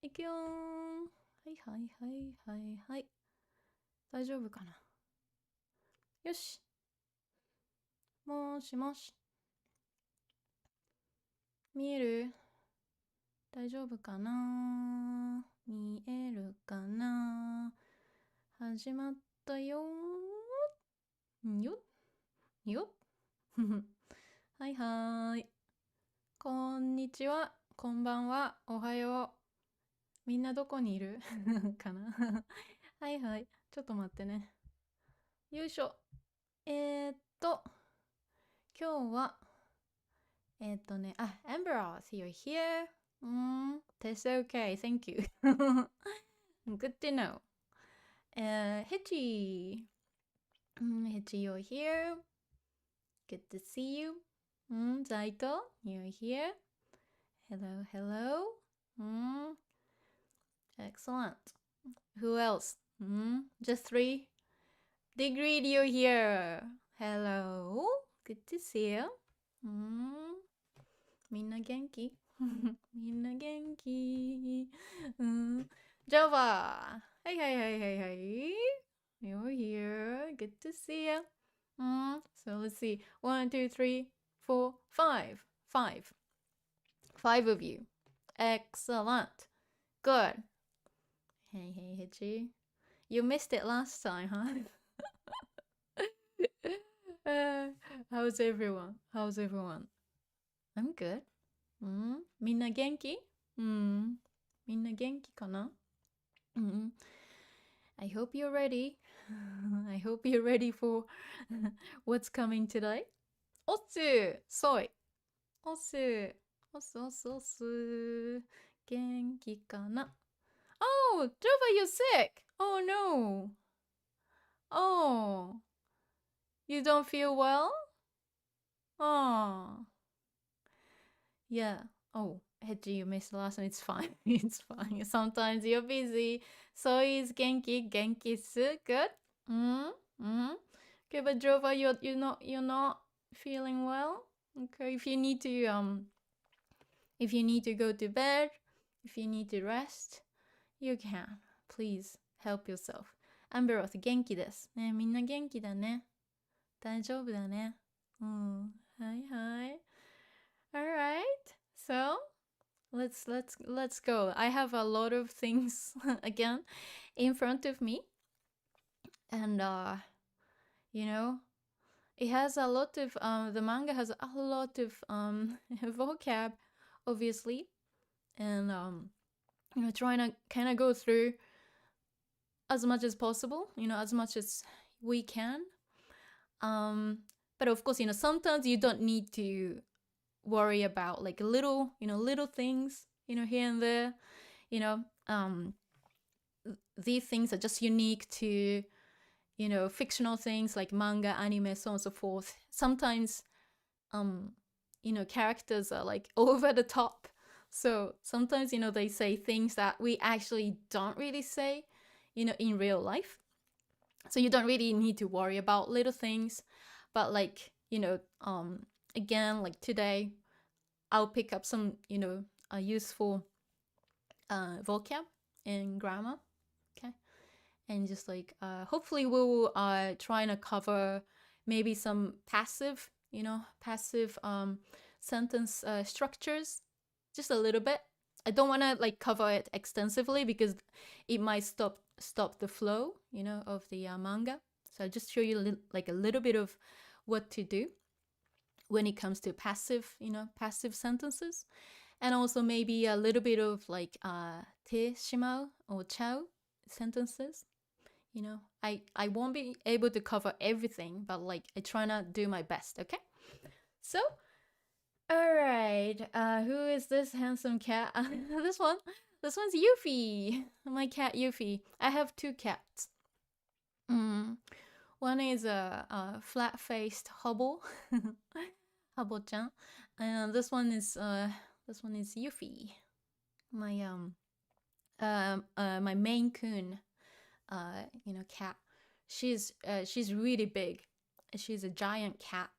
いくよー。はいはいはいはいはい。大丈夫かな。よし。もしもし。見える？大丈夫かな？見えるかな？始まったよー。よっよっはいはーい。こんにちは。こんばんは。おはよう。みんなどこにいるかなはいはい。ちょっと待ってね。よいしょ。今日は、Amber, you're here. That's okay. Thank you. Good to know. Hitchy. Hitchy, you're here. Good to see you. Zaito, you're here. Hello, hello. Excellent. Who else? Just three. Degree, you're here. Hello. Good to see you. みんな元気みんな元気Java. Hey, hey, hey, hey, hey. You're here. Good to see you. So let's see. 1, 2, 3, 4, 5. 5. 5 of you. Excellent. Good. Hey, hey, Hitchy. You missed it last time, huh? How's everyone? How's everyone? I'm good. みんな元気？みんな元気かな？I hope you're ready. I hope you're ready for what's coming today. おつそいおすおすおすおす元気かな？ Oh, Jova, you're sick. Oh no. Oh, you don't feel well? Oh. Yeah. Oh, Hedgie, you missed the last one. It's fine. It's fine. Sometimes you're busy. So is Genki. Genki-su. Good. Okay, but Jova, you're not feeling well. Okay, if you need to go to bed, if you need to rest, you can. Please help yourself. アンベロス元気です。ね、みんな元気だね。大丈夫だね。はいはい。Alright. So let's go. I have a lot of things again in front of me, and you know, it has a lot of the manga has a lot of vocab, obviously, and trying to kind of go through as much as possible, as much as we can. But of course, sometimes you don't need to worry about like little things, here and there. These things are just unique to, fictional things like manga, anime, so on and so forth. Sometimes, characters are like over the top. So sometimes, they say things that we actually don't really say, in real life. So you don't really need to worry about little things. But like, again, like today, I'll pick up some, useful vocab and grammar. Okay. And just like, hopefully we'll try to cover maybe some passive sentence structures just a little bit. I don't want to like cover it extensively because it might stop the flow, of the manga. So I'll just show you like a little bit of what to do when it comes to passive sentences, and also maybe a little bit of like てしまう or ちゃう sentences. I won't be able to cover everything, but like I try to do my best. Okay, so all right, who is this handsome cat? This one's Yuffie, my cat Yuffie. I have two cats. One is a flat-faced Hobble, Hobble-chan, and this one is Yuffie, my my Maine Coon, cat. She's really big. She's a giant cat,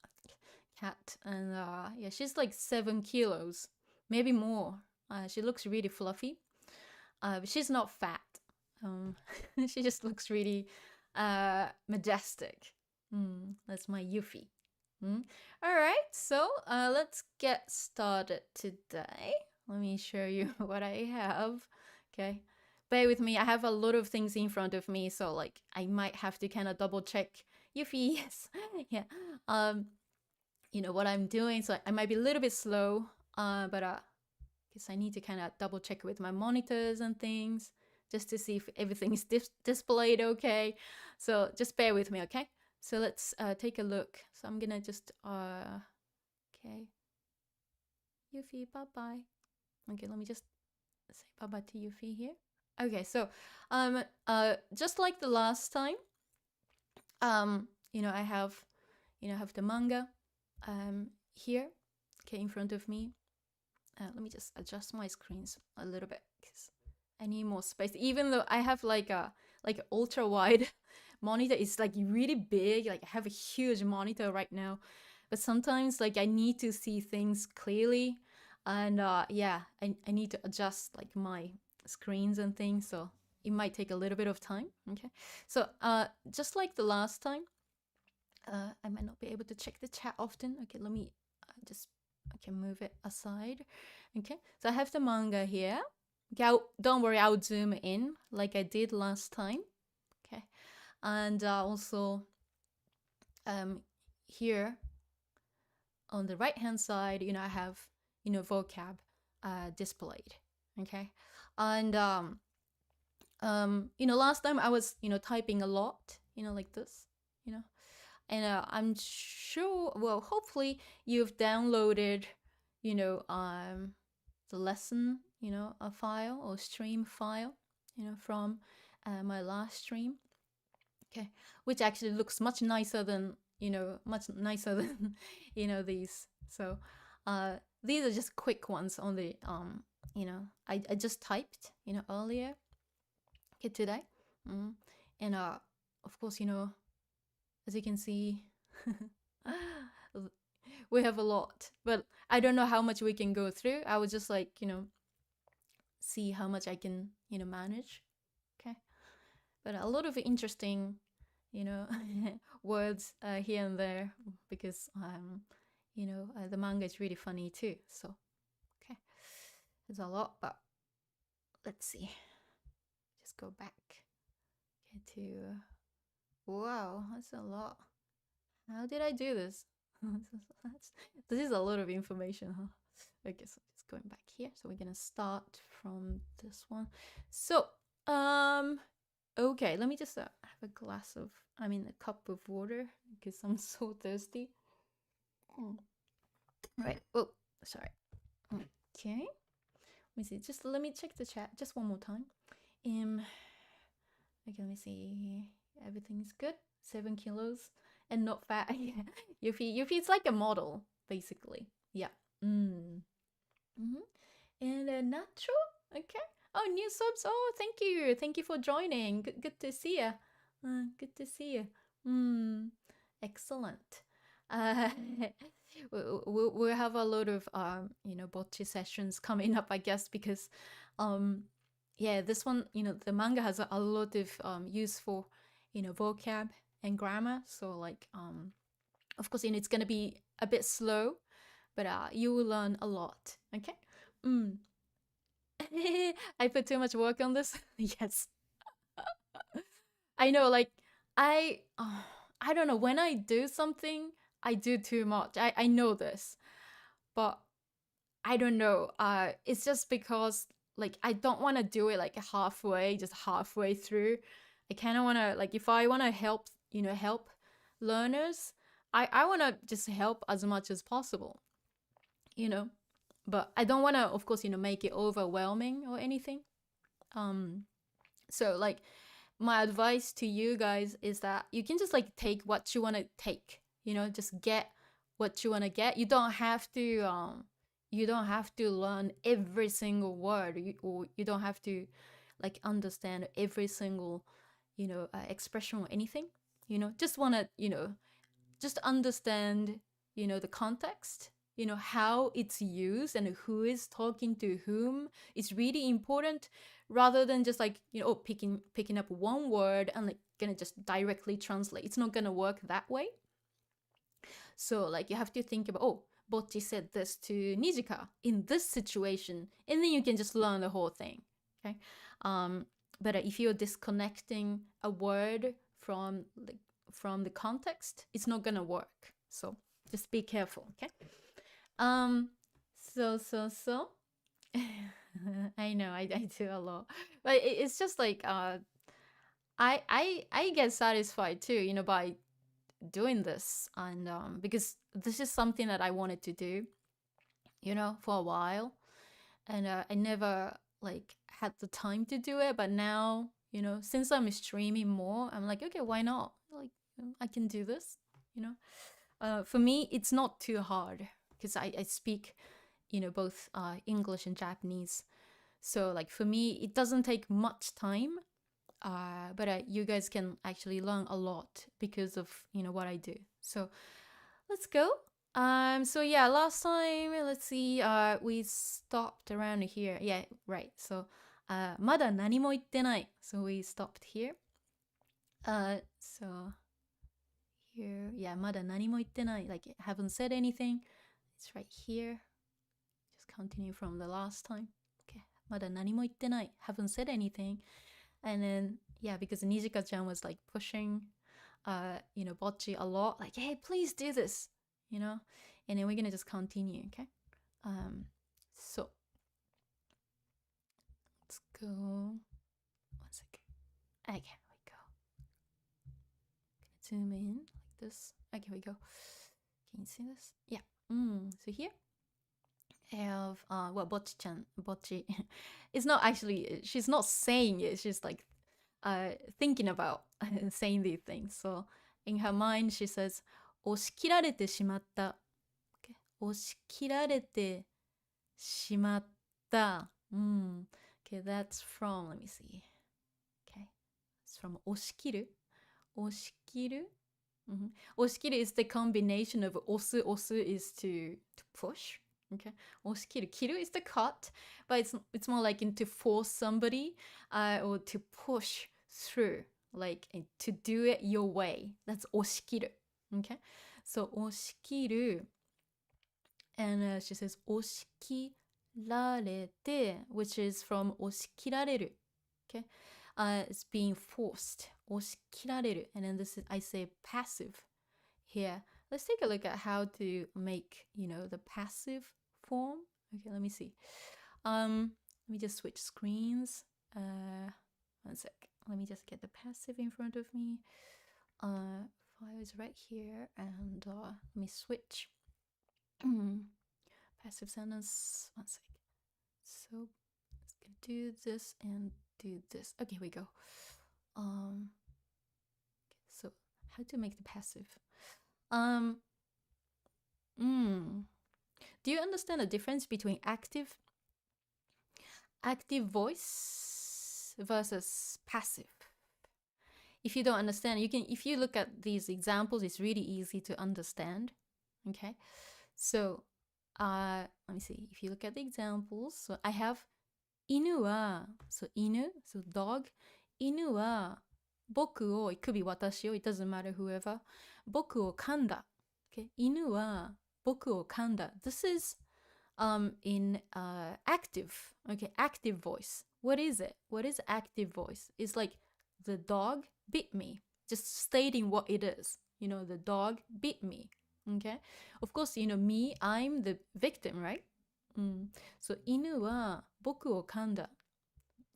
and yeah, she's like 7 kilos, maybe more. She looks really fluffy. She's not fat. She just looks really majestic. That's my Yuffie. All right, so let's get started today. Let me show you what I have. Okay, bear with me. I have a lot of things in front of me, so like I might have to kind of double check Yuffie. Yes, yeah. You know what I'm doing, so I might be a little bit slow. But because I need to kind of double check with my monitors and things just to see if everything is displayed okay. So just bear with me, okay? So let's take a look. So I'm gonna just okay. Yuffie, bye-bye. Okay, let me just say bye-bye to Yuffie here. Okay, so just like the last time, you know, I have the manga here, okay, in front of me. Let me just adjust my screens a little bit because I need more space. Even though I have like a ultra wide monitor, it's like really big. Like I have a huge monitor right now, but sometimes like I need to see things clearly, and yeah, I need to adjust like my screens and things. So it might take a little bit of time. Okay, so just like the last time, I might not be able to check the chat often. Okay, let me just move it aside. Okay, so I have the manga here. Okay, don't worry, I'll zoom in like I did last time. Okay, and also here on the right hand side, you know, I have vocab displayed. Okay, and you know, last time I was typing a lot, like this, and I'm sure, well, hopefully you've downloaded the lesson a file or stream file from my last stream, okay, which actually looks much nicer than these. So these are just quick ones on the I just typed earlier, okay, today. And of course, as you can see, we have a lot, but I don't know how much we can go through. I would just like see how much I can manage, okay. But a lot of interesting words here and there, because the manga is really funny too. So okay, there's a lot, but let's see. Just go back to wow, that's a lot. How did I do this? This is a lot of information, huh? Okay, so just going back here. So we're gonna start from this one. So okay, let me just have a cup of water because I'm so thirsty. Right. Oh, sorry. Okay. Let me see. Just let me check the chat just one more time. Okay, let me see. Everything's good. 7 kilos and not fat. Yuffie's like a model, basically. Yeah. And natural. Okay. Oh, new subs. Oh, thank you. Thank you for joining. Good to see you. Good to see you. Excellent. We'll have a lot of bocce sessions coming up, I guess, because yeah, this one, the manga has a lot of useful vocab and grammar. So like of course it's gonna be a bit slow, but you will learn a lot. Okay. I put too much work on this. Yes. I know, like I don't know, when I do something I do too much. I know this, but I don't know, it's just because like I don't want to do it like halfway through. I kind of want to, like, if I want to help learners, I want to just help as much as possible, but I don't want to, of course, make it overwhelming or anything. So like my advice to you guys is that you can just like take what you want to take, just get what you want to get. You don't have to learn every single word, or you don't have to like understand every single expression or anything. Just want to just understand the context, how it's used and who is talking to whom is really important, rather than just like, picking up one word and like gonna just directly translate. It's not gonna work that way. So like you have to think about, Bocchi said this to Nijika in this situation, and then you can just learn the whole thing. Okay. But if you're disconnecting a word from the context, it's not gonna work. So just be careful. Okay. So I know I do a lot, but it's just like I get satisfied too, by doing this, and because this is something that I wanted to do, for a while, and I never like had the time to do it, but now, since I'm streaming more, I'm like, okay, why not? Like, I can do this, for me it's not too hard because I speak, both English and Japanese, so like for me it doesn't take much time, but you guys can actually learn a lot because of what I do. So let's go. So yeah, last time, let's see, we stopped around here. Yeah, right. So まだ何も言ってない. So we stopped here. So here, yeah, まだ何も言ってない. Like, haven't said anything. It's right here. Just continue from the last time. Okay. まだ何も言ってない. Haven't said anything. And then, yeah, because Nijika-chan was like pushing, Bocchi a lot. Like, hey, please do this, And then we're going to just continue, okay? So, let's go. 1 second. Okay, we go. Zoom in like this. Okay, we go. Can you see this? Yeah. So here I have, Bocchi. It's not actually, she's not saying it. She's like thinking about saying these things. So in her mind, she says, 押し切られてしまった。Okay. 押し切られてしまった。Okay, that's from, let me see. Okay, it's from 押し切る。押し切る。押し切る is the combination of 押す is to push. Okay, 押し切る kiru is the cut, but it's more like to force somebody or to push through, like to do it your way. That's 押し切る. Okay, so 押し切る, and she says 押し切られて, which is from 押し切られる. Okay, it's being forced. 押し切られる, and then this is, I say passive here. Let's take a look at how to make, the passive form. Okay, let me see. Let me just switch screens. 1 sec. Let me just get the passive in front of me. File is right here, and let me switch. Passive sentence. 1 sec. So let's do this and do this. Okay, we go. So how to make the passive? Do you understand the difference between active voice versus passive? If you don't understand, if you look at these examples, it's really easy to understand. Okay, so let me see. If you look at the examples, so I have 犬は, so 犬, so dog. 犬は僕を, it could be 私を, it doesn't matter whoever. 僕を噛んだ. Okay, 犬は僕を噛んだ. This is in active. Okay, active voice. What is it? What is active voice? It's like the dog bit me. Just stating what it is. The dog bit me. Okay, of course, me, I'm the victim, right? So 犬は僕を噛んだ.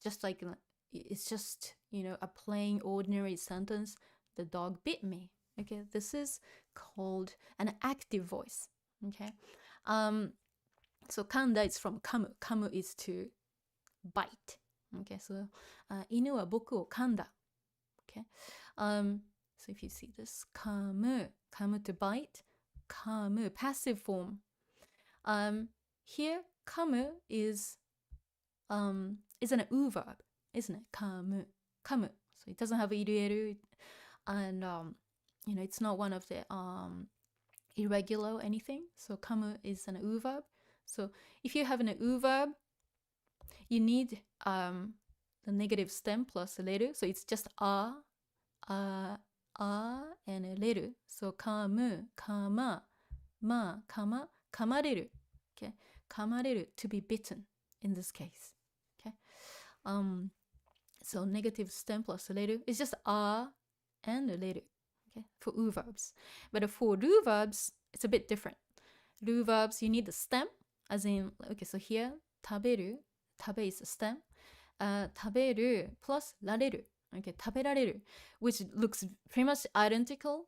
Just like, it's just, a plain ordinary sentence. The dog bit me. Okay, this is called an active voice. Okay, so 噛んだ is from 噛む. 噛む is to bite. Okay, so 犬は僕を噛んだ. Okay, so if you see this, 噛む to bite, 噛む passive form. Here 噛む is an u verb, isn't it? 噛む so it doesn't have 入れる, and it's not one of the irregular or anything. So 噛む is an u verb. So if you have an u verb, you need the negative stem plus a letter. So it's just and a letter. So 噛む、噛ま、ま、噛ま、噛まれる。Okay? 噛まれる to be bitten in this case. Okay? So negative stem plus a letter is just and a letter. Okay? For u verbs. But for ru verbs, it's a bit different. Ru verbs, you need the stem, as in, okay, so here, 食べる, 食べ is the stem. 食べる plus られる. Okay, 食べられる, which looks pretty much identical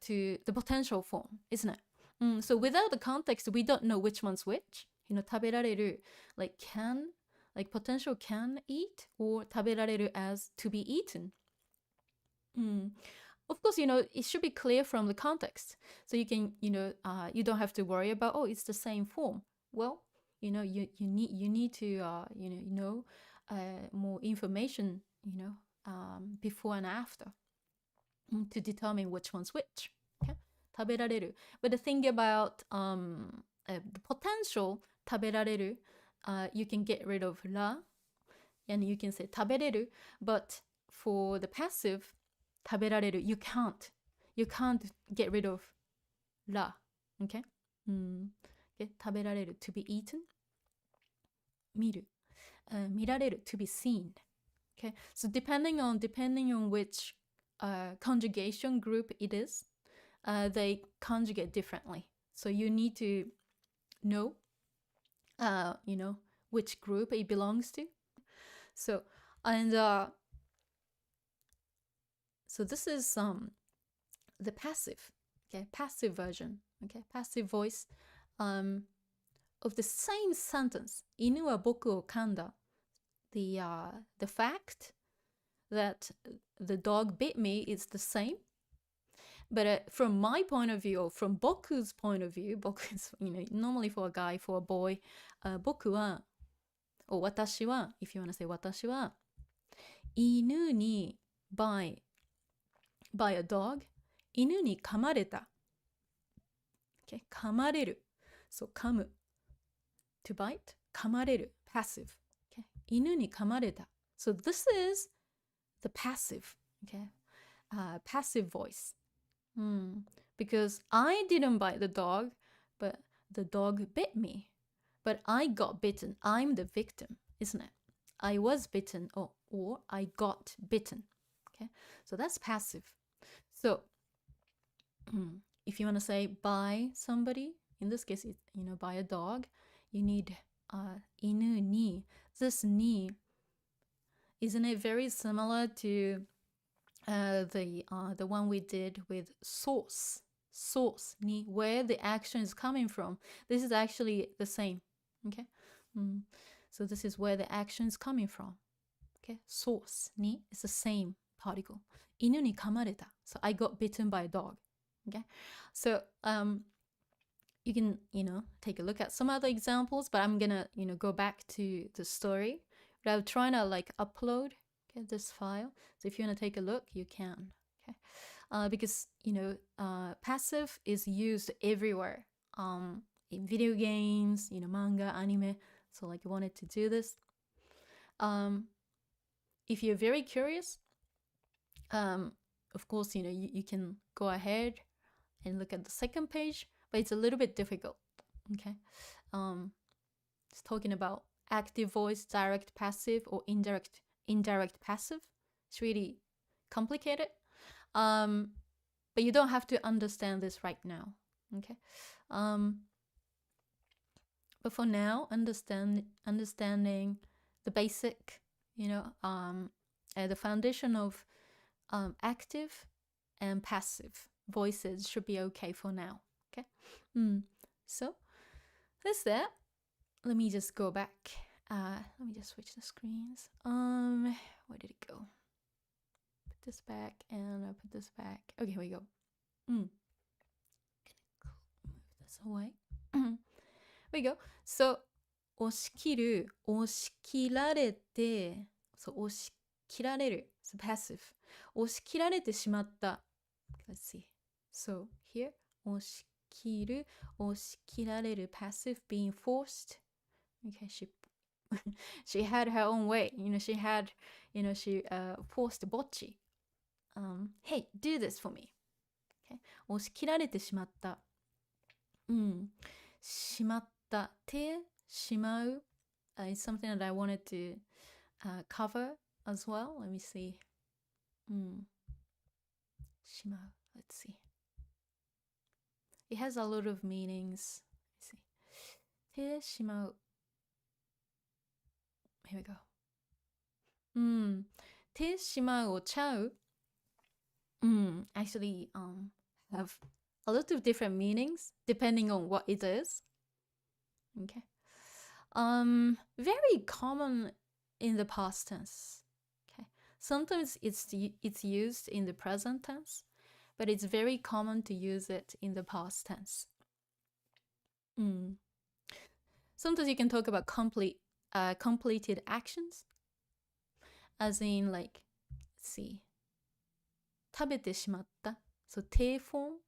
to the potential form, isn't it? So without the context, we don't know which one's which. 食べられる, like can, like potential can eat, or 食べられる as to be eaten. Of course, it should be clear from the context. So you can, you don't have to worry about, oh, it's the same form. Well, you need to, know more information, before and after to determine which one's which. Okay? 食べられる. But the thing about the potential 食べられる, you can get rid of ら, and you can say 食べれる. But for the passive 食べられる, you can't get rid of ら. Okay? Okay? 食べられる to be eaten. 見る. 見られる to be seen. Okay? So depending on which conjugation group it is, they conjugate differently. So you need to know, which group it belongs to. So, and so this is the passive, okay, passive version, okay, passive voice of the same sentence. 犬は僕を噛んだ. The fact that the dog bit me is the same. But from my point of view, or from Boku's point of view, Boku is, normally for a guy, for a boy, 僕は, or 私は, if you want to say 私は, 犬に by a dog, 犬に噛まれた. Okay, 噛まれる. So 噛む. To bite, 噛まれる. Passive. Okay, 犬に噛まれた. So this is the passive. Okay, passive voice. Because I didn't bite the dog, but the dog bit me. But I got bitten. I'm the victim, isn't it? I was bitten or I got bitten. Okay, so that's passive. So if you want to say by somebody, in this case, by a dog, you need 犬に. This ni, isn't it very similar to the one we did with source ni, where the action is coming from? This is actually the same. Okay, so this is where the action is coming from. Okay, source ni is the same particle. 犬に噛まれた. So I got bitten by a dog. Okay, so you can take a look at some other examples, but I'm gonna go back to the story. But I'm trying to upload this file. So if you want to take a look, you can. Okay, because passive is used everywhere. In video games, manga, anime. So I wanted to do this. If you're very curious, of course, you can go ahead and look at the second page, but it's a little bit difficult. Okay, it's talking about active voice, direct passive, or indirect passive. It's really complicated, but you don't have to understand this right now. Okay, but for now, understanding the basic, the foundation of active and passive voices should be okay for now. Okay, so that's that. Let me just go back. Let me just switch the screens. Where did it go? Put this back and I'll put this back. Okay, here we go. Move this away. Here we go. So 押し切る、押し切られて、そう押し切られる。So passive. 押し切られてしまった。Let's see. So here 押し切る、押し切られる passive being forced. Okay, she had her own way. She had, she forced Bocchi. Hey, do this for me. Okay. 押し切られてしまった。しまった。て、しまう。It's something that I wanted to cover as well. Let me see. しまう。Let's see. It has a lot of meanings. Let's see. て、しまう。Here we go. て、しまうをちゃう。Actually, have a lot of different meanings depending on what it is. Okay. Very common in the past tense. Okay. Sometimes it's used in the present tense, but it's very common to use it in the past tense. Sometimes you can talk about completed actions, as in like, let's see, 食べてしまった. So 定 form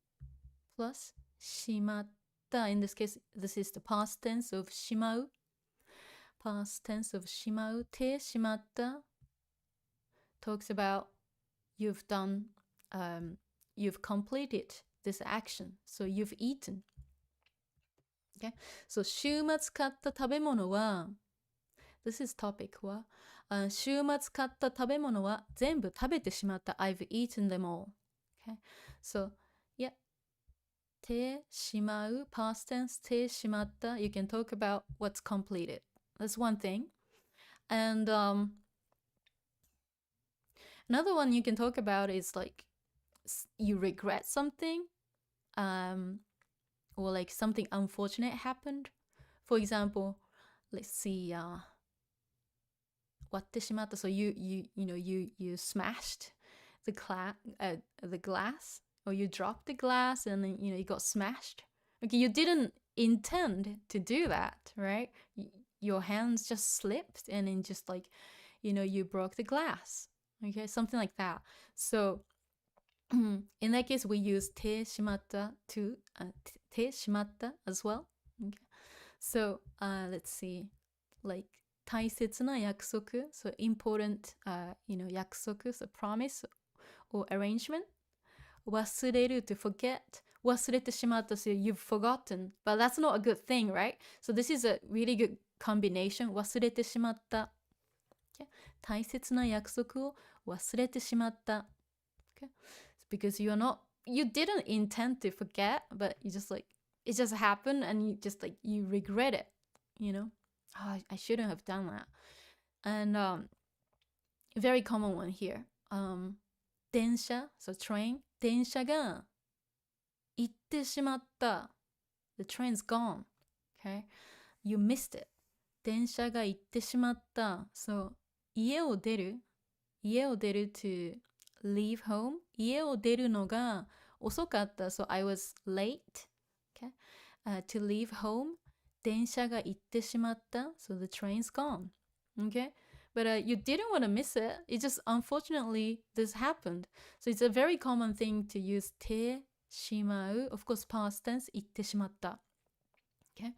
plus しまった. In this case, this is the past tense of しまう. Past tense of しまう. てしまった talks about you've done, you've completed this action. So you've eaten. Okay. So 週末買った食べ物は This is topic は、週末買った食べ物は全部食べてしまった。I've eaten them all. Okay. So, yeah. てしまう past tense てしまった You can talk about what's completed. That's one thing. And another one you can talk about is like you regret something, or like something unfortunate happened. For example, let's see, 割ってしまった. So you smashed the glass, or you dropped the glass and then it got smashed. Okay, you didn't intend to do that, right? Your hands just slipped and then just like, you broke the glass. Okay, something like that. So in that case, we use てしまった to てしまった as well. Okay. So let's see, like 大切な約束, so important, 約束, so promise or arrangement. 忘れる to forget. 忘れてしまった, so you've forgotten. But that's not a good thing, right? So this is a really good combination. 忘れてしまった. Okay. 大切な約束を忘れてしまった. Okay. Because you didn't intend to forget, but you just like, it just happened and you just like, you regret it, Oh, I shouldn't have done that. And very common one here. 電車, so train. 電車が行ってしまった. The train's gone. Okay? You missed it. 電車が行ってしまった. So 家を出る to leave home. 家を出るのが遅かった. So I was late. Okay? To leave home. 電車が行ってしまった. So the train's gone. Okay? But you didn't want to miss it. It just, unfortunately, this happened. So it's a very common thing to use てしまう. Of course, past tense, 行ってしまった. Okay?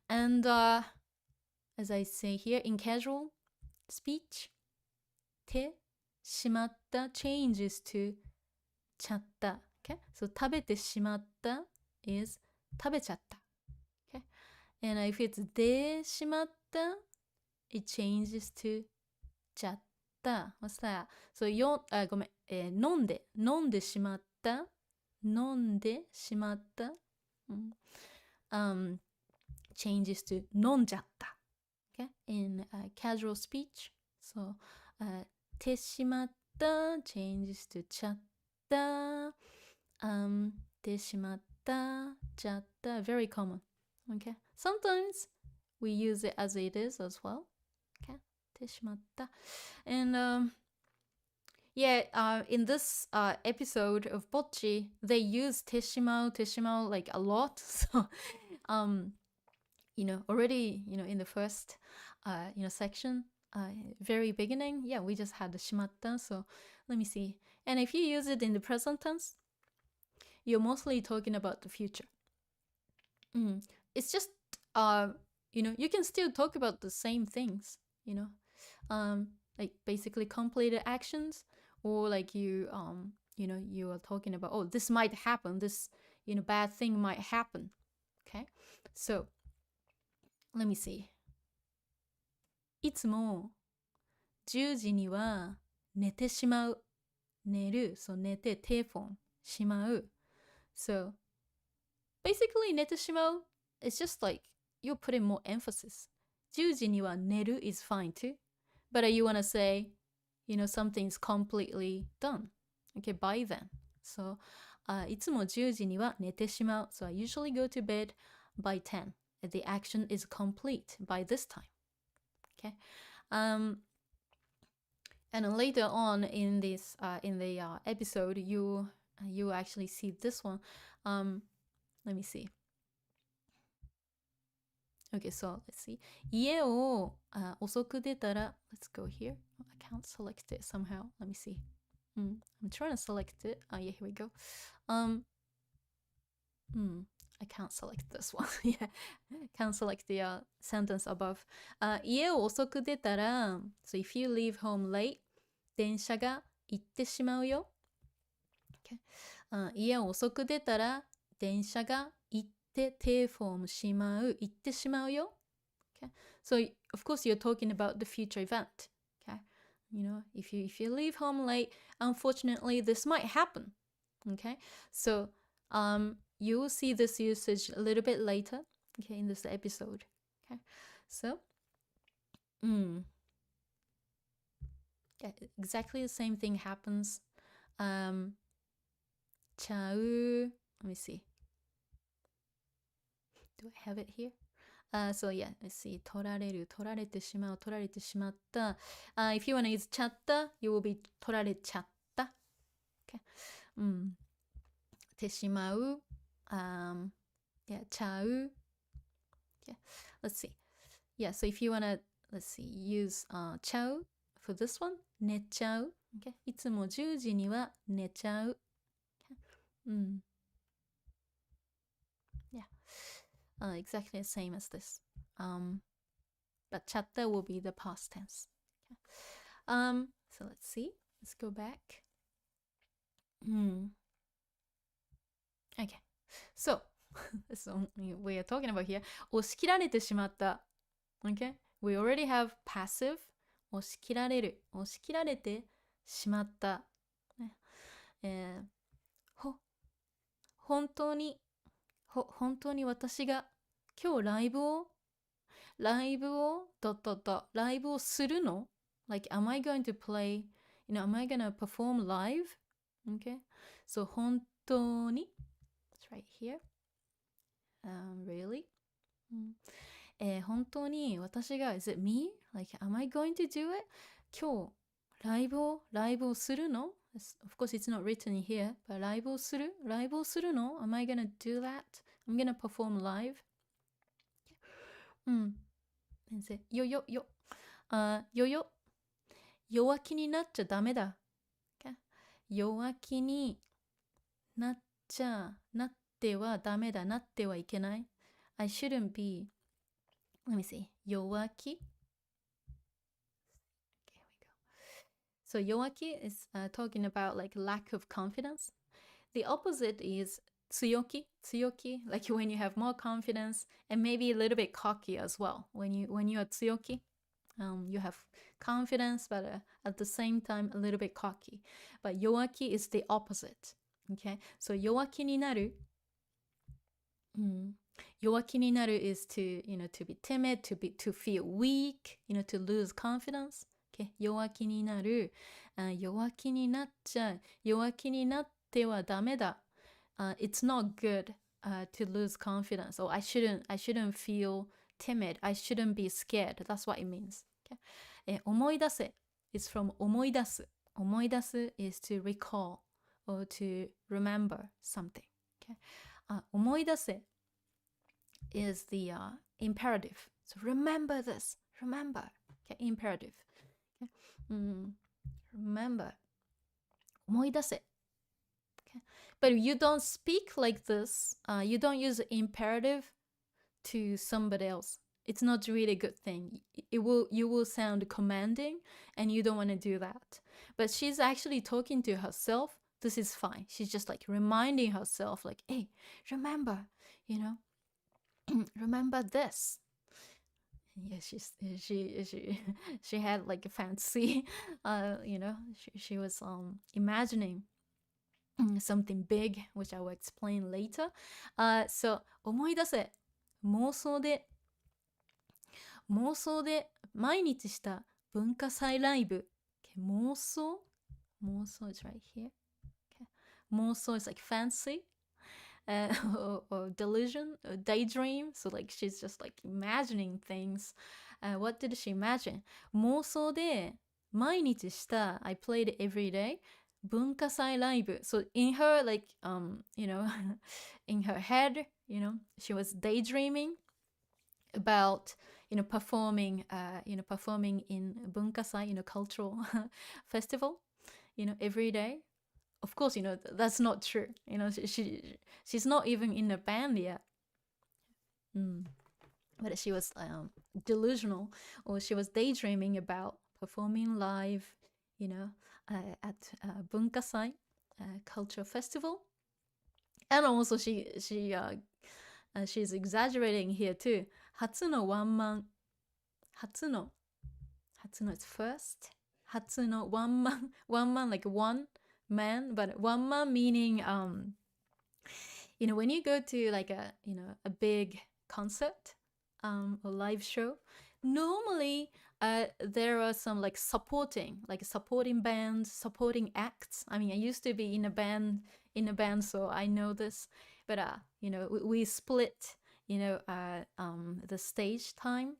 And as I say here, in casual speech, てしまった changes to ちゃった. Okay? So 食べてしまった is 食べちゃった. Okay? And if it's でしまった, it changes to ちゃった. What's that? So ごめん、飲んでしまった. 飲んでしまった. Changes to 飲んじゃった. Okay? In casual speech. So てしまった changes to ちゃった. てしまった ちゃった. Very common. Okay? Sometimes we use it as it is as well. Okay? てしまった. And in this episode of Bocchi, they use てしまう like a lot. So already, in the first section, very beginning, we just had the しまった. So let me see. And if you use it in the present tense, you're mostly talking about the future. It's just, you can still talk about the same things, like basically completed actions, or like you are talking about, oh, this might happen, this, bad thing might happen. Okay, so let me see. いつも10時には寝てしまう。寝る、そう寝て、テレフォン、しまう。So, basically 寝てしまう it's just like you're putting more emphasis. 10時には寝る is fine too. But you want to say, something's completely done. Okay, by then. So, いつも10時には寝てしまう。So, I usually go to bed by 10. The action is complete by this time. Okay. And later on in this in the episode, you actually see this one. Let me see. Okay, so let's see. 家を遅く出たら let's go here. I can't select it somehow. Let me see. I'm trying to select it. Yeah, here we go. I can't select this one. Yeah, can't select the sentence above. 家を遅く出たら so if you leave home late, 電車が行ってしまうよ。Okay. 家を遅く出たら電車が行ってテレフォンしまう。行ってしまうよ。Okay. So, of course, you're talking about the future event. Okay. If you leave home late, unfortunately, this might happen. Okay. So, you will see this usage a little bit later, okay, in this episode. Okay. So, yeah, exactly the same thing happens. ちゃう let me see. Do I have it here? So yeah, let's see. 取られる、取られてしまう、取られてしまった。If you want to use ちゃった、you will be 取られちゃった。Okay. てしまう。Yeah, ちゃう。Yeah, let's see. Yeah, so if you want to, let's see, use ちゃう for this one, 寝ちゃう。Okay. いつも10時には寝ちゃう。Okay. Yeah. Exactly the same as this. But ちゃった will be the past tense. Okay. So let's see. Let's go back. Okay. So, we are talking about here. 押し切られてしまった。Okay? We already have passive. 押し切られる。押し切られてしまった。本当に私が今日ライブをライブをするの Like, am I going to play, am I going to perform live? Okay? So, 本当に It's right here. Really? 本当に私が Is it me? Like, am I going to do it? 今日ライブをするの Of course, it's not written here, but ライブをするの Am I gonna do that? I'm gonna perform live? 先生、弱気になっちゃダメだ。Okay? 弱気になってはダメだ。なってはいけない。I shouldn't be. Let me see. 弱気。Okay, here we go. So 弱気 is talking about like lack of confidence. The opposite is 強気, like when you have more confidence and maybe a little bit cocky as well. When you are 強気, you have confidence, but at the same time a little bit cocky. But 弱気 is the opposite. Okay, so 弱気になる。弱気になる is to be timid, to feel weak, to lose confidence. Okay, 弱気になる。弱気になっちゃう。弱気になってはダメだ。It's not good to lose confidence. Or I shouldn't feel timid. I shouldn't be scared. That's what it means. Okay? 思い出せ is from 思い出す。思い出す is to recall or to remember something. Okay? 思い出せ is the imperative. So remember this. Remember. Okay? Imperative. Okay? Remember. 思い出せ. Okay? but you don't speak like this. You don't use imperative to somebody else. It's not really a good thing. You will sound commanding, and you don't want to do that. But she's actually talking to herself. This is fine. She's just like reminding herself, like, hey, remember, remember this. Yeah, she had like a fantasy, she was imagining something big, which I will explain later. So 思い出せ、妄想で毎日した文化祭ライブ。Okay, 妄想 is right here. Okay. 妄想 is like fancy. Or delusion, or daydream. So like she's just like imagining things. What did she imagine? 妄想で毎日した I played every day 文化祭ライブ. So in her like in her head, she was daydreaming about performing in 文化祭, cultural festival, every day. Of course, that's not true. She's not even in a band yet. But she was delusional, or she was daydreaming about performing live, at Bunkasai, cultural festival. And also she's exaggerating here too. 初のワンマン。初の is first. 初のワンマン like one man, but one man meaning when you go to like a big concert or live show, normally there are some like supporting bands, supporting acts. I mean, I used to be in a band, so I know this, but we split the stage time,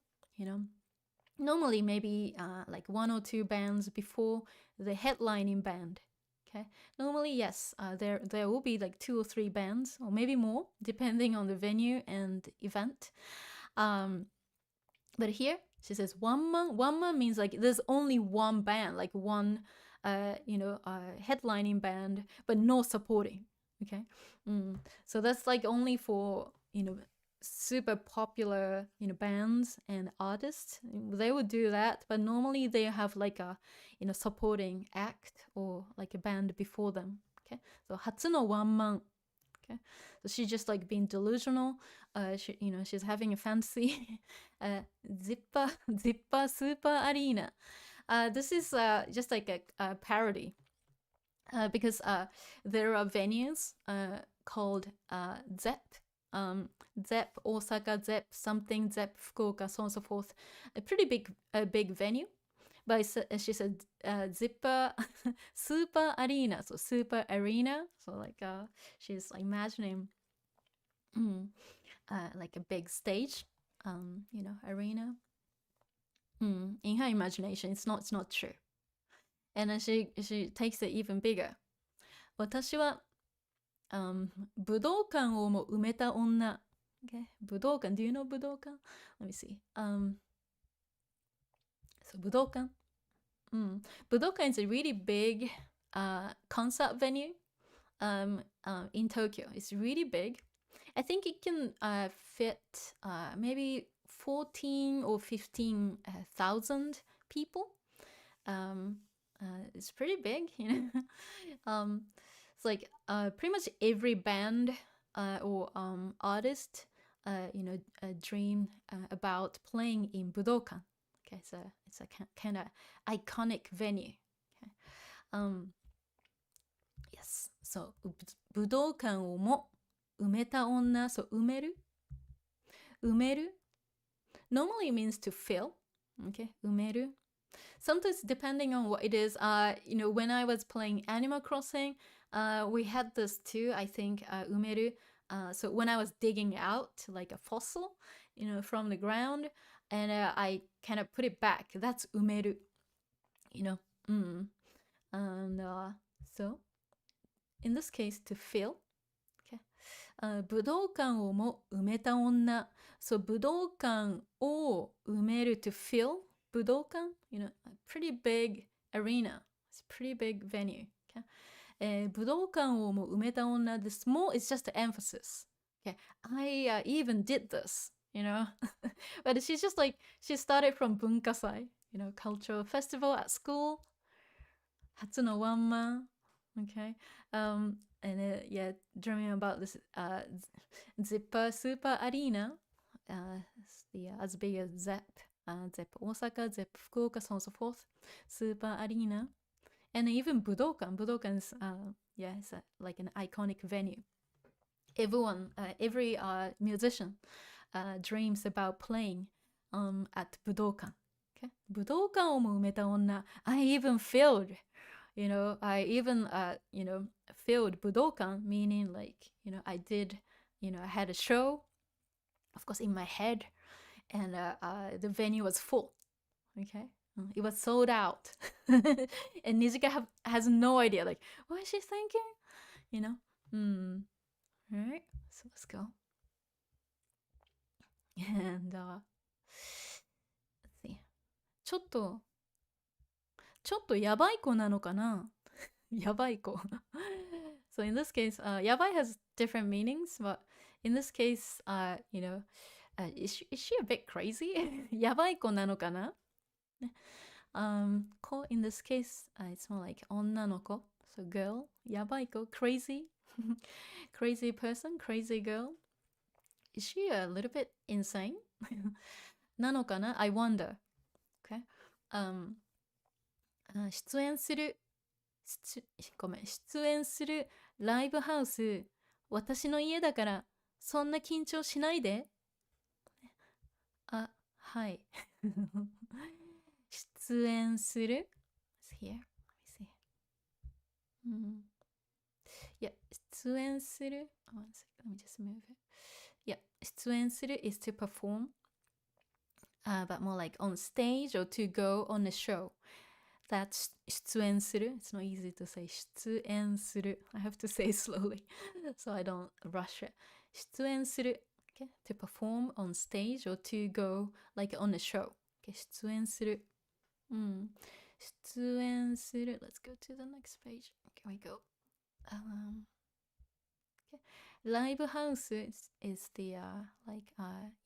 normally maybe like one or two bands before the headlining band. Okay. Normally, yes, there will be like 2 or 3 bands, or maybe more, depending on the venue and event. But here she says one man means like there's only one band, like one headlining band, but no supporting. Okay. So that's like only for super popular bands and artists. They would do that, but normally they have like a supporting act or like a band before them. Okay, so 初のワンマン. Okay, so she's just like being delusional. She's having a fantasy. Zipper Super Arena. This is just like a parody, because there are venues called ZEP. ZEP Osaka, ZEP something, ZEP Fukuoka, so on and so forth. A pretty big venue. But she said Zipper Super Arena, so Super Arena. So like she's imagining like a big stage, arena. In her imagination, it's not true. And then she takes it even bigger. 私は武道館をも埋めた女。Okay. 武道館 Do you know 武道館 Let me see. So 武道館。武道館 is a really big concert venue in Tokyo. It's really big. I think it can fit maybe 14 or 15,000 people. It's pretty big, It's like pretty much every band or artist, dream about playing in Budokan. Okay, so it's a kind of iconic venue. Okay. Yes. So 武道館をも埋めた女. So 埋める normally means to fill. Okay, 埋める. Sometimes depending on what it is, when I was playing Animal Crossing, we had this too, I think, 埋める. So when I was digging out like a fossil, from the ground, and I kind of put it back, that's 埋める, And so in this case, to fill. Okay. 武道館をも埋めた女. So 武道館を埋める to fill. 武道館, a pretty big arena. It's a pretty big venue. Okay. 武道館をも埋めた女 The small is just the emphasis. Okay, I even did this, you know. But she's just like, she started from 文化祭, you know, cultural festival at school. 初のワンマン. Okay. And yeah, dreaming about this Zipper Super Arena. As big as Zep. Zep Osaka, Zep Fukuoka, so on and so forth. Super Arena. And even Budokan. Budokan is, yeah, it's like an iconic venue. Everyone, every musician dreams about playing at Budokan. Okay? Budokan をも埋めた女. I even filled, you know, I even, you know, filled Budokan, meaning like, you know, I did, you know, I had a show, of course, in my head, and the venue was full. Okay? It was sold out. And Nijika has no idea, like, what is she thinking? You know? Alright, so let's go. And, let's see. ちょっとやばい子なのかなやばい子。So in this case, やばい has different meanings, but in this case, you know, is she a bit crazy? やばい子なのかな子 in this case, it's more like 女の子. So girl, やばい子, crazy. Crazy person, crazy girl. Is she a little bit insane? なのかな I wonder. Okay. 出演するライブハウス、私の家だから、そんな緊張しないで。はい。出演する Here, let me see. Yeah, 出演する One second, let me just move it. Yeah, 出演する is to perform, but more like on stage or to go on a show. That's 出演する It's not easy to say 出演する I have to say slowly so I don't rush it 出演する okay? To perform on stage or to go like on a show okay? 出演する出演する Let's go to the next page Here we go okay. Live house is the like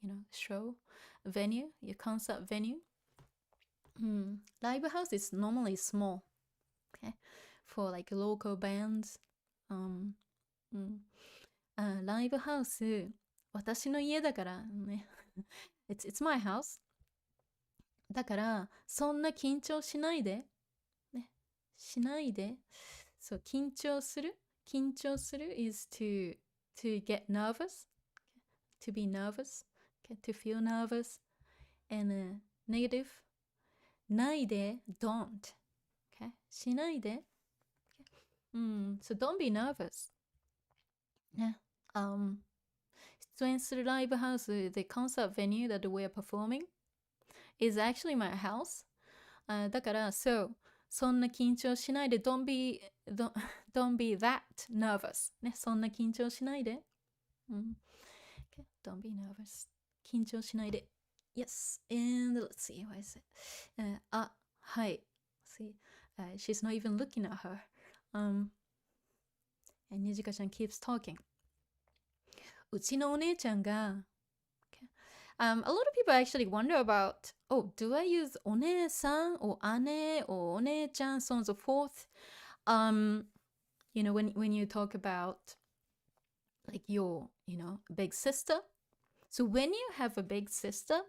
you know show venue your concert venue Live house is normally small, okay, for like local bands. Live house, 私の家だからね。It's my house. だから、そんな緊張しないで。ね。しないで。そう、緊張する is to get nervous, to be nervous, okay, to feel nervous. And negative. ないで don't okay しないで okay? So don't be nervous ね出演するライブハウス the concert venue that we're performing is actually my house だから so そんな緊張しないで don't be that nervous ねそんな緊張しないでokay? Don't be nervous 緊張しないでYes, and let's see, what is it? Hi. See, she's not even looking at her. And Nijika-chan keeps talking. うちのお姉ちゃんが a lot of people actually wonder about, oh, do I use お姉さん or 姉 or お姉ちゃん, so on and so forth. You know, when you talk about like your, you know, big sister. So when you have a big sister,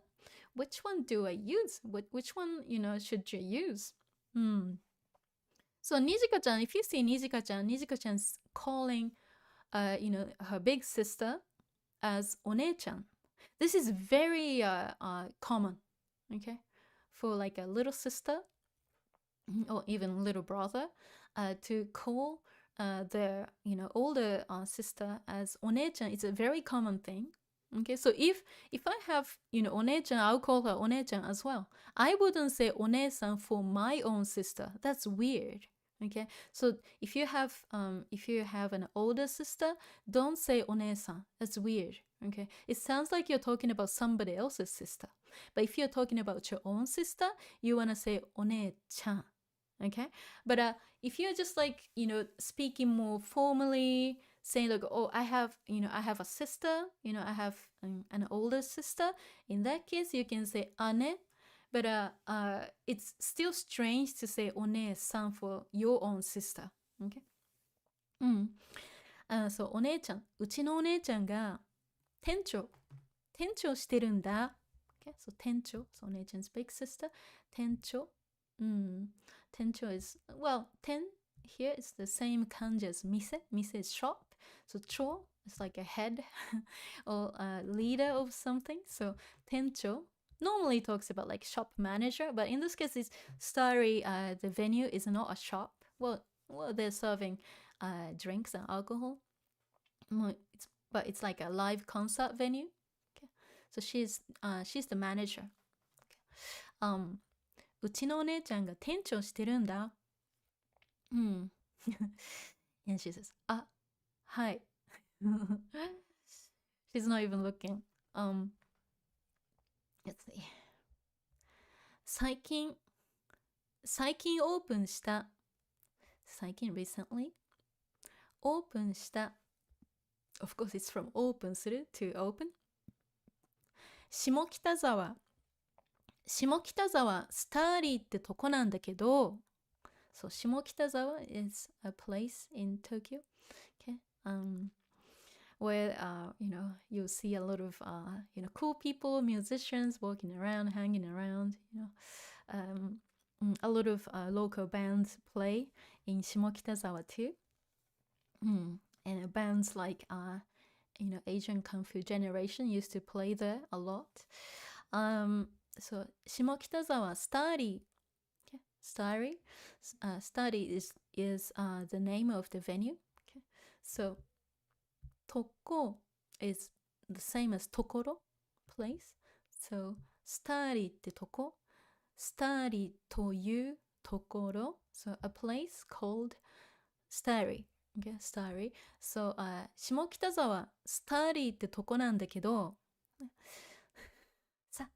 which one do I use? Which one, you know, should you use? So Nijika-chan, if you see Nijika-chan's calling, you know, her big sister as お姉ちゃん. This is very common, okay? For like a little sister or even little brother to call their, you know, older sister as お姉ちゃん is a very common thing. Okay, so if I have, you know, お姉ちゃん, I'll call her お姉ちゃん as well. I wouldn't say お姉さん for my own sister. That's weird. Okay, so if you have an older sister, don't say お姉さん. That's weird. Okay, it sounds like you're talking about somebody else's sister. But if you're talking about your own sister, you want to say お姉ちゃん. Okay, but if you're just like, speaking more formally, saying like, oh, I have a sister, I have an older sister. In that case, you can say 姉, but it's still strange to say お姉さん for your own sister. Okay. そう、お姉ちゃん、うちのお姉ちゃんが店長してるんだ。Okay, so 店長、so お姉ちゃん 's big sister, 店長。店長 is, well, 店 here is the same kanji as 店 is shop, so 長 is like a head or a leader of something. So 店長 normally talks about like shop manager, but in this case it's Starry, the venue is not a shop. Well, they're serving drinks and alcohol, but it's like a live concert venue. Okay, so she's the manager. Okay. うちのお姉ちゃんが店長してるんだ。And she says, あ、はい。She's not even looking. Let's see. 最近オープンした。最近 recently オープンした。Of course, it's from open する to open. 下北沢スターリーってとこなんだけど、そう下北沢 is a place in Tokyo, okay, where you'll see a lot of cool people, musicians walking around, hanging around, a lot of local bands play in 下北沢 too, and bands like Asian Kung Fu Generation used to play there a lot. So 下北沢 Starry, okay, Starry, Starry is the name of the venue. Okay, so とこ is the same as ところ place. So Starry ってとこ Starry というところ so a place called Starry. Okay, Starry. So 下北沢 Starry ってとこなんだけどさ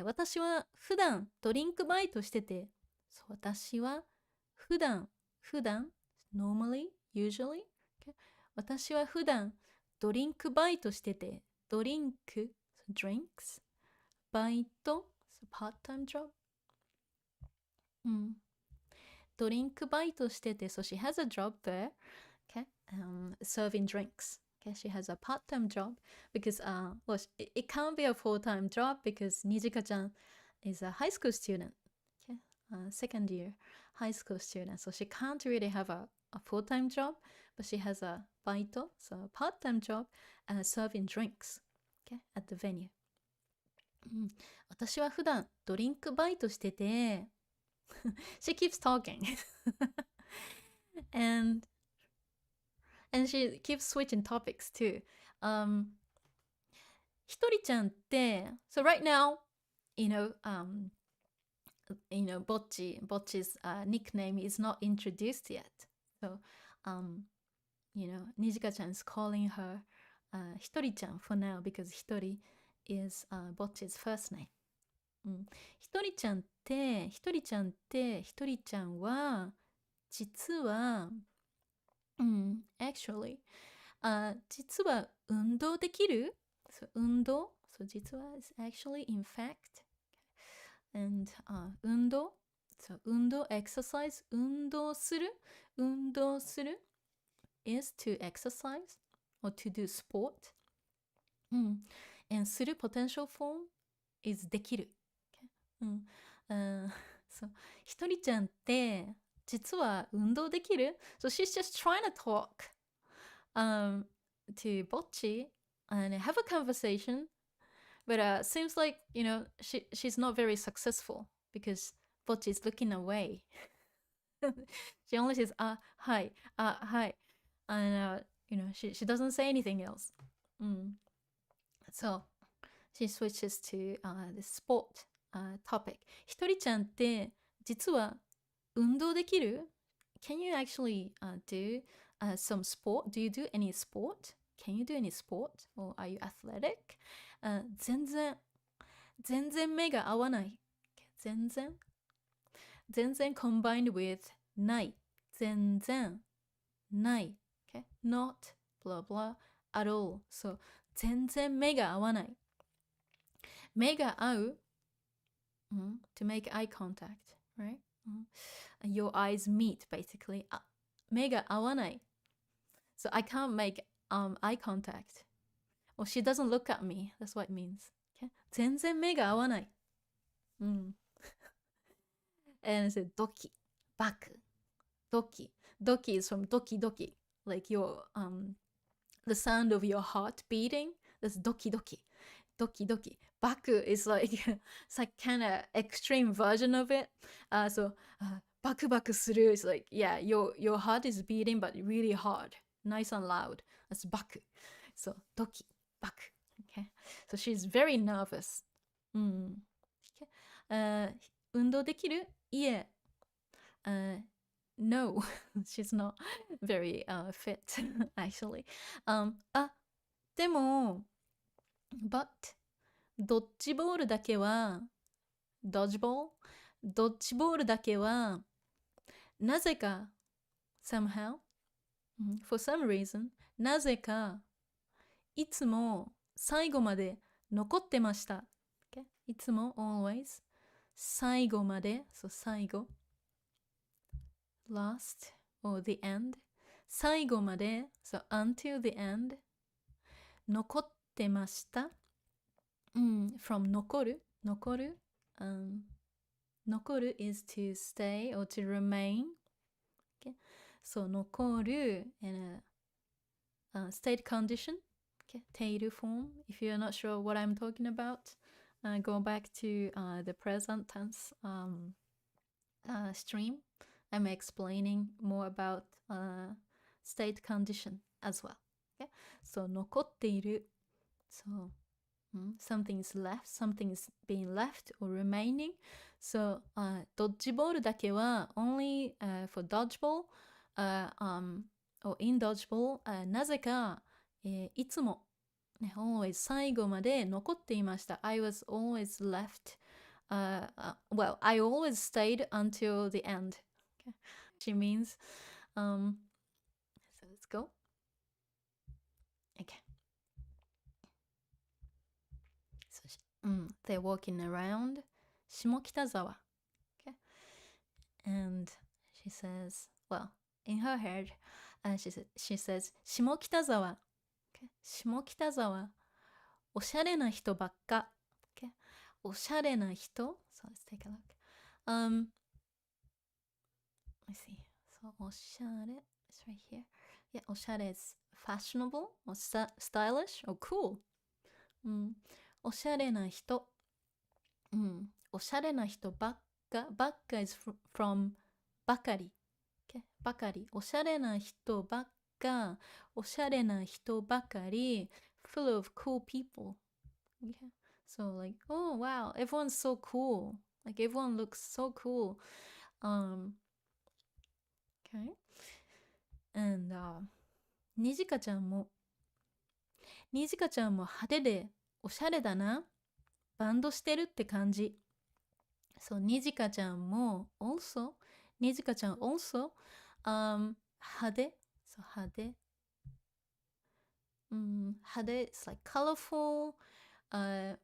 私は普段ドリンクバイトしてて、そう私は普段 normally, usually, okay? 私は普段ドリンクバイトしてて、ドリンク so drinks, バイト so part-time job. ドリンクバイトしてて、so she has a job there, okay? Serving drinks. Okay, she has a part-time job because it can't be a full-time job because Nijika-chan is a high school student, okay, second year high school student, so she can't really have a full-time job, but she has a baito, so a part-time job, serving drinks, okay, at the venue. 私は普段ドリンクバイトしててshe keeps talking and she keeps switching topics too. ひとりちゃんって so right now, Bocchi's nickname is not introduced yet. So, Nijika-chan is calling her ひとりちゃん for now because ひとり is Bocchi's first name. ひとりちゃんは実はactually 実は運動できる so 運動 so 実は is actually in fact and 運動 so 運動 exercise 運動する is to exercise or to do sport and する potential form is できる so ひとりちゃんって実は運動できる So she's just trying to talk to Bocchi and have a conversation, but seems like, she's not very successful because Bocchi is looking away. She only says, hi, and, she doesn't say anything else. So she switches to the sport topic. ひとりちゃんって実は運動できる Can you actually do some sport? Do you do any sport? Can you do any sport? Or are you athletic? 全然目が合わない。全然全然 combined with ない。全然ない。Okay? Not blah blah at all. So 全然目が合わない。目が合う、to make eye contact, right? Your eyes meet basically. 目が合わない。So I can't make eye contact. Or she doesn't look at me. That's what it means. Okay? 全然目が合わない。And it's a doki, back. Doki. Doki is from doki doki. Like your the sound of your heart beating. That's doki doki. Doki doki. Baku is like it's like kind of extreme version of it. So baku baku suru is like, yeah, your heart is beating but really hard, nice and loud. That's baku. So doki, baku. Okay. So she's very nervous. Okay. 運動できる？いえ。No, she's not very fit actually. でも but ドッジボールだけはドッジボールだけはなぜか somehow for some reason なぜかいつも最後まで残ってました、okay? いつも always 最後まで、そう最後 last or the end 最後まで so until the end 残ってました、from 残る、残る is to stay or to remain, okay? So 残る in a state condition, okay? ている form. If you're not sure what I'm talking about, go back to the present tense stream. I'm explaining more about state condition as well. Okay? So 残っている So something is left, something is being left or remaining. So ドッジボールだけは only for dodgeball or in dodgeball なぜか、いつも、ね、always 最後まで残っていました。I was always left well, I always stayed until the end. Okay. She means so let's go. Okay. They're walking around 下北沢 okay? And she says, well, in her head, she says 下北沢 okay? 下北沢おしゃれな人ばっか okay? おしゃれな人 so let's take a look let's see so おしゃれ it's right here yeah おしゃれ is fashionable or stylish or cool おしゃれな人、おしゃれな人ばっか is from ばかり、okay? ばかり、おしゃれな人ばっか、おしゃれな人ばかり full of cool people, okay? So like, oh wow, everyone's so cool, like everyone looks so cool, okay? And にじかちゃんも派手でおしゃれだな。バンドしてるって感じ。そう、にじかちゃんも also にじかちゃん also、派手そう、派手。派手 it's like colorful or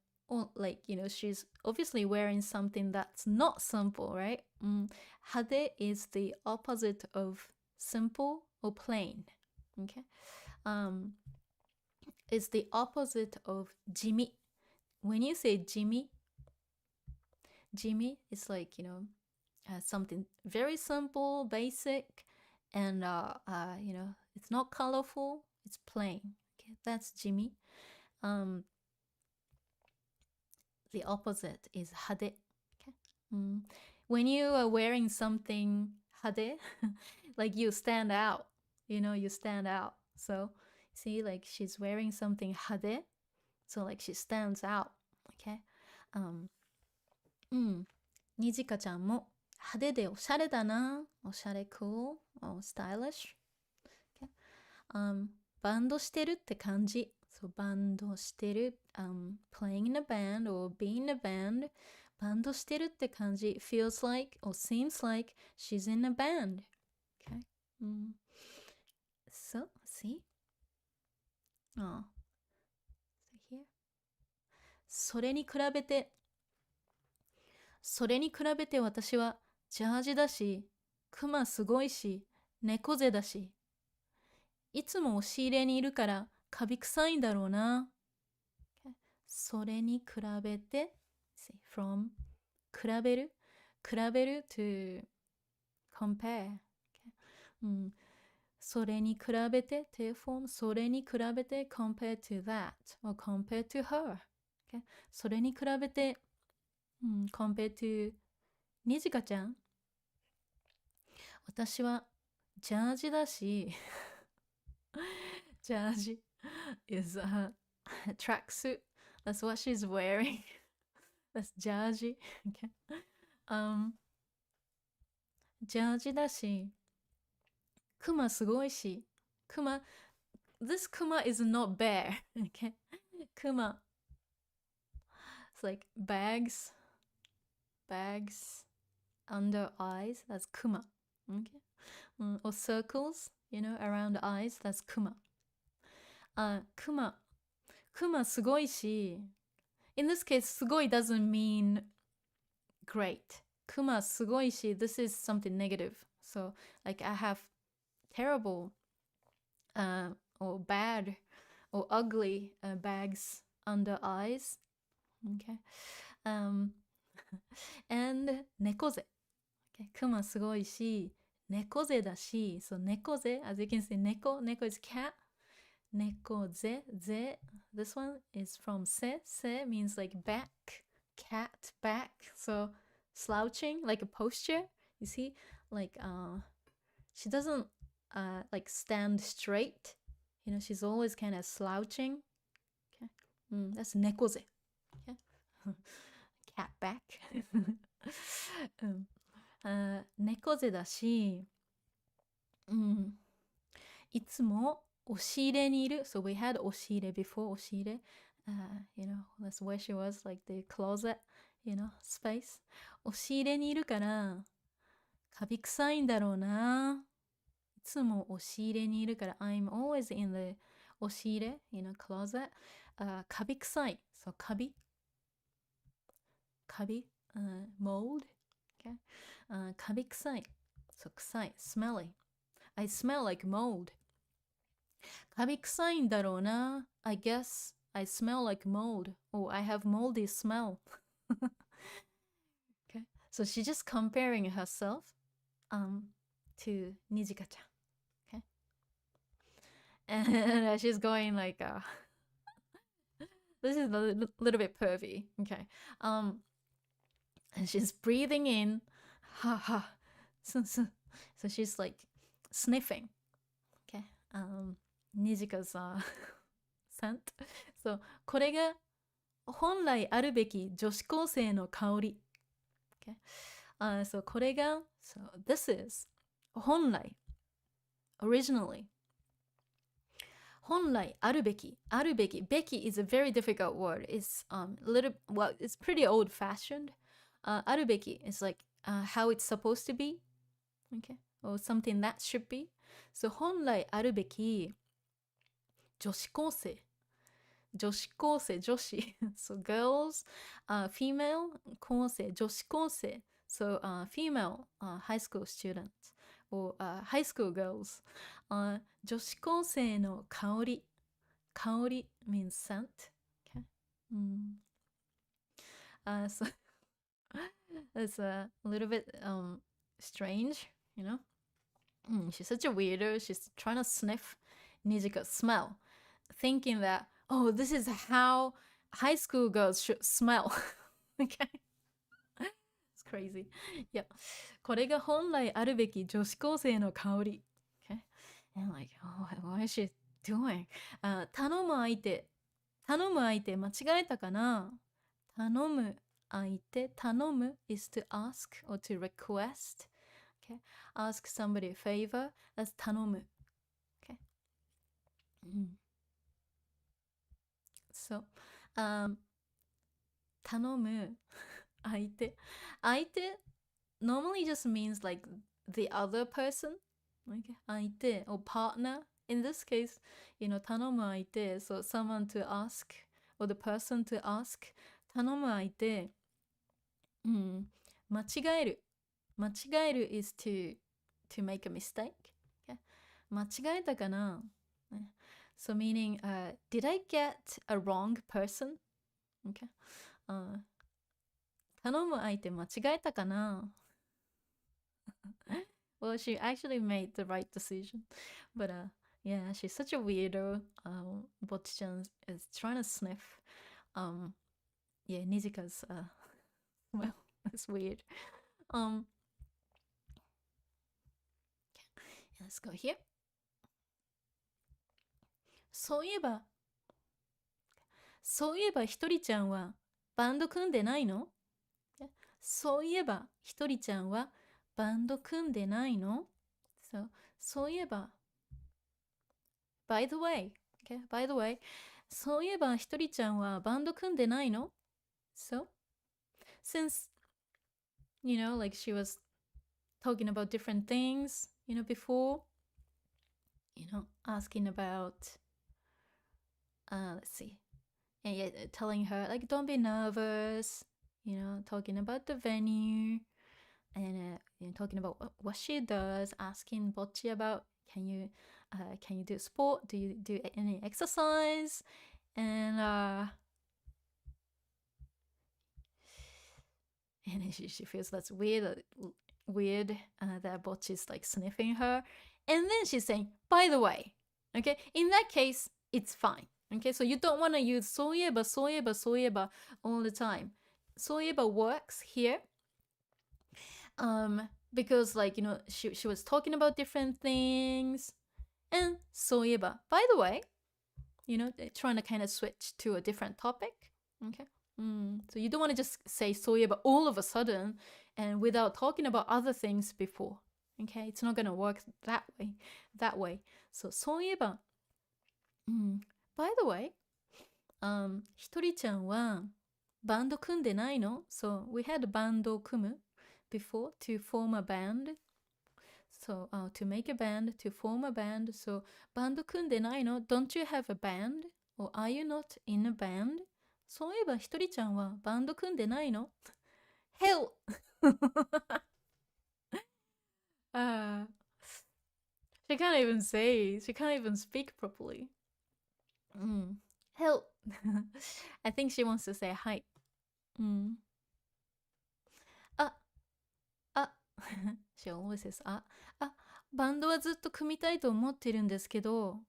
like, you know, she's obviously wearing something that's not simple, right? 派手 is the opposite of simple or plain, okay? It's the opposite of 地味 when you say 地味 it's like, you know, something very simple, basic, and you know, it's not colorful, it's plain, okay? That's 地味 the opposite is 派手 okay? When you are wearing something 派手 like you stand out, you know, you stand out. So see, like she's wearing something 派手 so like she stands out, okay? にじかちゃんも派手でおしゃれだな。おしゃれ cool or stylish、okay? バンドしてるって感じ。そう、バンドしてる、playing in a band or being in a band。バンドしてるって感じ。feels like or seems like she's in a band. Okay? So, see? Oh. So here. それに比べて私はジャージだし、クマすごいし、猫背だし。いつも押し入れにいるからカビ臭いんだろうな。Okay? それに比べて、see, from 比べる to compare、okay? それに比べて to form それに比べて compare to that or compare to her、okay? それに比べて、compare to にじかちゃん、私はジャージだしジャージ is a tracksuit. That's what she's wearing. That's ジャージ。Okay. ジャージだし、クマすごいし、クマ、this クマ is not bear. Okay. クマ、it's like bags under eyes. That's クマ。Okay. Or circles, around eyes. That's クマ。クマすごいし、in this case, すごい doesn't mean great. クマすごいし、this is something negative. So, like I have terrible or bad or ugly bags under eyes. Okay. And 猫背。Okay. クマすごいし、猫背だし、so 猫背, as you can see, 猫 is cat. 猫背, this one is from せ means like back, cat, back. So slouching, like a posture, you see? Like, she doesn't like stand straight. She's always kind of slouching. Okay. That's 猫背. Okay. Cat back. 猫背だし、いつも押し入れにいる。So we had 押し入れ before 押し入れ。That's where she was, like the closet, space. 押し入れにいるから、カビ臭いんだろうな。いつも押し入れにいるから、I'm always in the 押し入れ, closet. カビ臭い。So カビ mold. Okay. カビ臭い。So 臭い。smelly. I smell like mold. カビ臭いんだろうな。I guess I smell like mold. Oh, I have moldy smell. Okay. So she's just comparing herself to Nijika-chan. Okay. And she's going like, this is a little bit pervy. Okay. And she's breathing in. Ha ha. So she's like sniffing. Okay. Nijika's scent. So これが本来あるべき女子高生の香り。Okay. So これが so this is 本来 originally 本来あるべき Becky is a very difficult word. It's it's pretty old fashioned. あるべき is like how it's supposed to be. Okay. Or something that should be. So 本来あるべき女子高生 女子 so girls, female 高生女子高生 so female high school students or high school girls 女子高生の香り means scent. Okay. So it's a little bit strange, she's such a weirdo. She's trying to sniff Nijika's smell, thinking that, oh, this is how high school girls should smell. Okay. It's crazy. Yeah. これが本来あるべき女子高生の香り。Okay. And like, oh, what is she doing? 頼む相手間違えたかな。頼む is to ask or to request. Okay. Ask somebody a favor. That's 頼む. Okay. So, 頼む相手。相手 normally just means like the other person. Okay. 相手 or partner. In this case, 頼む相手. So someone to ask or the person to ask. 頼む相手。間違える。間違える is to make a mistake. Okay. 間違えたかな? So meaning, did I get a wrong person? Okay. 頼む相手間違えたかな? Well, she actually made the right decision. But yeah, she's such a weirdo. Bocchi-chan is trying to sniff. Yeah, Nijika's well, that's weird. Okay, let's go here. そういえばひとりちゃんはバンド組んでないの? そういえばひとりちゃんはバンド組んでないの? So, そういえば By the way, okay, by the way, そういえばひとりちゃんはバンド組んでないの? So, since, like she was talking about different things, before, asking about, let's see, and yeah, telling her, like, don't be nervous, talking about the venue, and talking about what she does, asking Bocchi about, can you do sport? Do you do any exercise? And she feels that's weird that Bocchi's like sniffing her. And then she's saying, by the way, okay, in that case, it's fine. Okay, so you don't want to use そういえばall the time. そういえば works here. Because like, she was talking about different things. And そういえば, by the way, trying to kind of switch to a different topic. Okay. So you don't want to just say そういえば all of a sudden and without talking about other things before. Okay. It's not going to work that way. So そういえば, by the way, ひとりちゃんはバンド組んでないの? So we had バンド組む before to form a band. So to make a band, to form a band. So バンド組んでないの? Don't you have a band? Or are you not in a band? そういえばひとりちゃんはバンド組んでないの? Hell! She can't even speak properly. Hell! I think she wants to say hi. She always says バンドはずっと組みたいと思ってるんですけど、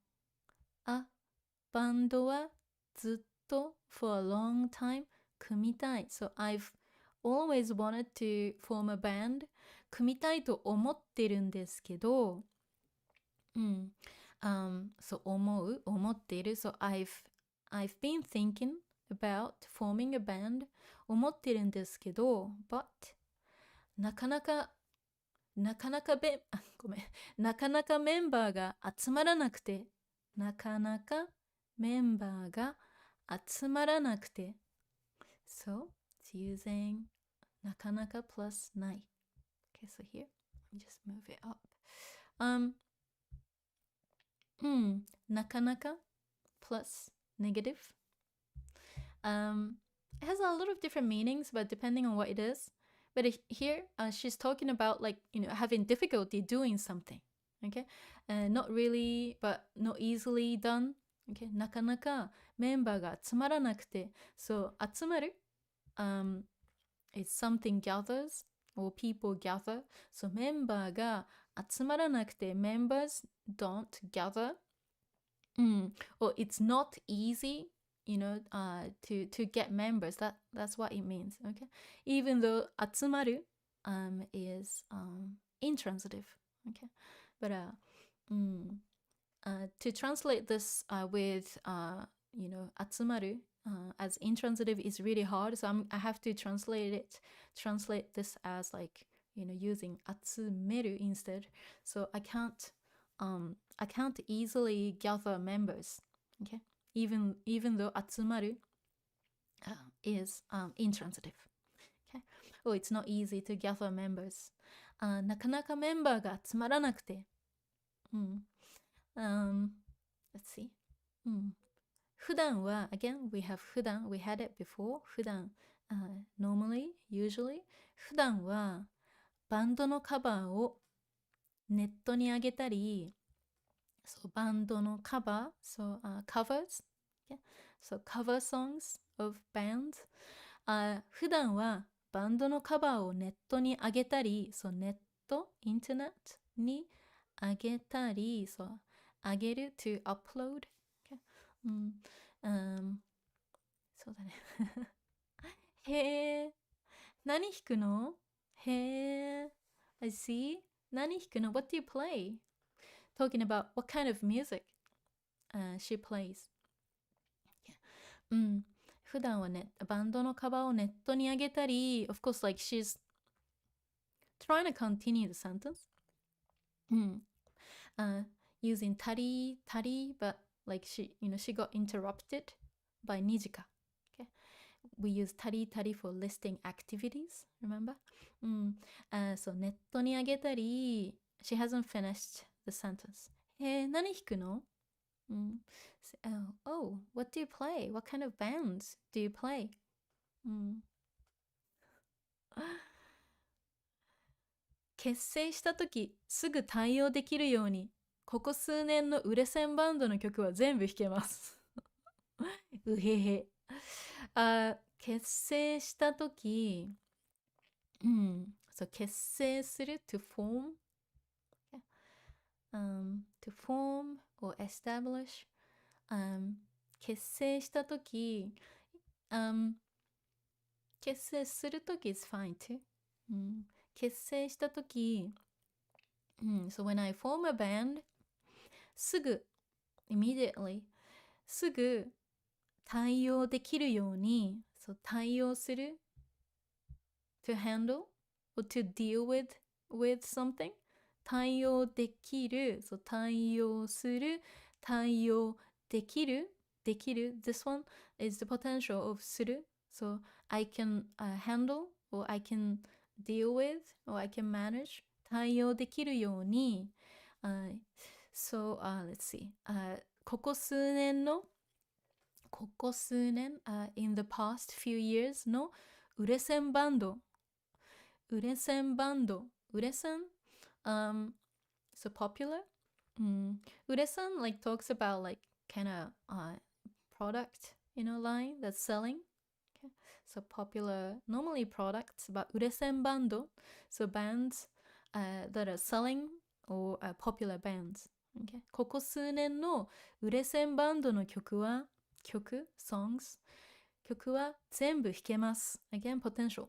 バンドはずっと for a long time 組みたい。So I've always wanted to form a band. 組みたいと思ってるんですけど、そう思っている。So I've been thinking about forming a band. 思ってるんですけど、but なかなかメンバーが集まらなくて。So, it's using なかなか plus ない。Okay, so here, let me just move it up. なかなか plus negative. It has a lot of different meanings, but depending on what it is. But here, she's talking about like, having difficulty doing something. Okay? Not really, but not easily done. Okay? なかなかメンバーが集まらなくて。So, 集まる it's something gathers or people gather. So, メンバーが集まらなくて members don't gather. Or it's not easy, to get members. That's what it means. Okay, even though 集まる is intransitive. Okay, but to translate this with 集まる as intransitive is really hard. So I have to translate this as like using 集める instead. So I can't easily gather members. Okay, even though 集まる is intransitive. Okay, Oh, it's not easy to gather members. なかなかメンバーが集まらなくて。Let's see. 普段は、again, we have 普段、we had it before. 普段、normally, usually. 普段はバンドのカバーをネットに上げたり、バンドのカバー、covers, okay? Cover songs of bands. 普段はバンドのカバーをネットに上げたり、ネット、インターネットに上げたり、上げる to upload. Okay? そうだね。へえ、何弾くの？へえ、I see. 何弾くの？ What do you play? Talking about what kind of music she plays. 普段はね、バンドのカバーをネットに上げたり、of course, like she's trying to continue the sentence. Using tari, but like she got interrupted by Nijika. Okay? We use tari for listing activities, remember? So ネットに上げたり、she hasn't finished the sentence. 何弾くの？Oh, what do you play? What kind of bands do you play? 結成した時すぐ対応できるように、ここ数年の売れ線バンドの曲は全部弾けます。うへへ。結成した時、結成する to form、to form or establish、結成した時、結成する時 is fine too、結成した時、so when I form a band すぐ immediately すぐ対応できるように、対応する to handle or to deal with something 対応できる、対応する、対応できる、this one is the potential of する、so I can handle or I can deal with or I can manage 対応できるように、let's see、ここ数年、in the past few years の売れ線バンド、売れ線、so popular、売れ線 like talks about like kind of product, line that's selling. Okay? So popular, normally products, but 売れ線バンド, so bands that are selling or popular bands. Okay? ここ数年の売れ線バンドの曲はsongs 曲は全部弾けます。Again, potential.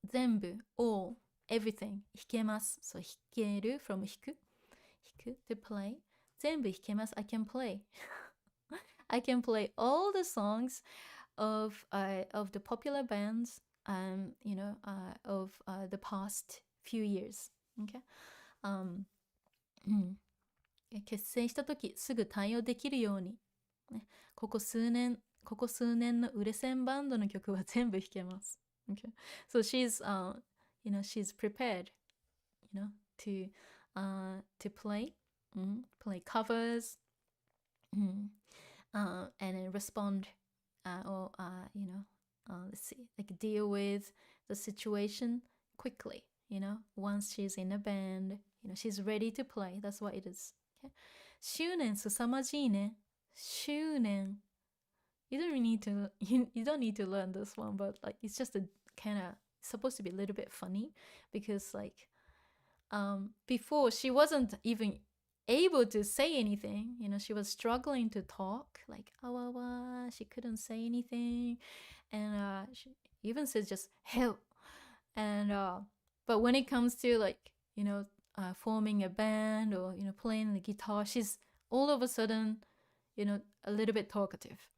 全部 all everything 弾けます。そう弾ける from 弾く to play 全部弾けます。I can play I can play all the songs of the popular bands of the past few years. Okay? 結成した時すぐ対応できるように、ね、ここ数年の売れ線バンドの曲は全部弾けます。Okay? So she's she's prepared to play covers and then respond or let's see, like deal with the situation quickly, once she's in a band, she's ready to play. That's what it is. Okay? 執念凄まじいね。執念 you don't need to learn this one, but like it's just a kind of supposed to be a little bit funny because like before she wasn't even able to say anything, she was struggling to talk, like she couldn't say anything, and she even says just help, and but when it comes to like forming a band or playing the guitar, she's all of a sudden a little bit talkative.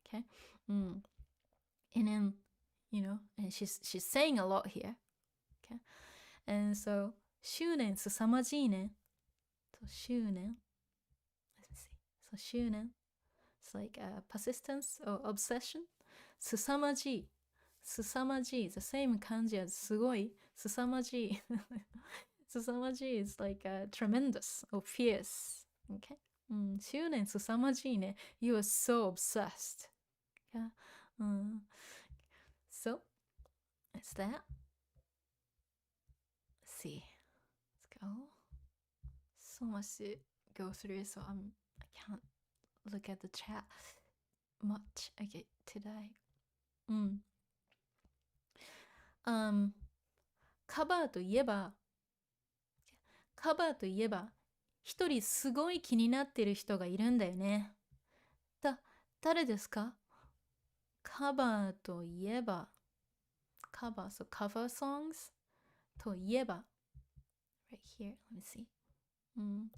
Okay, and then and she's saying a lot here. Okay, and so 執念凄まじいね。執念 Let me see. So 執念 it's like persistence or obsession. 凄まじい凄まじい。The same 漢字 as すごい。凄まじい。凄まじい is like tremendous or fierce. Okay? 執念凄まじいね。You are so obsessed. Yeah? So, it's that. Let's see. Let's go. So much to go through, so I can't look at the chat much. Okay, today. カバーといえば、一人すごい気になってる人がいるんだよね。誰ですか？カバーといえば、so cover songs といえば、right here, let me see.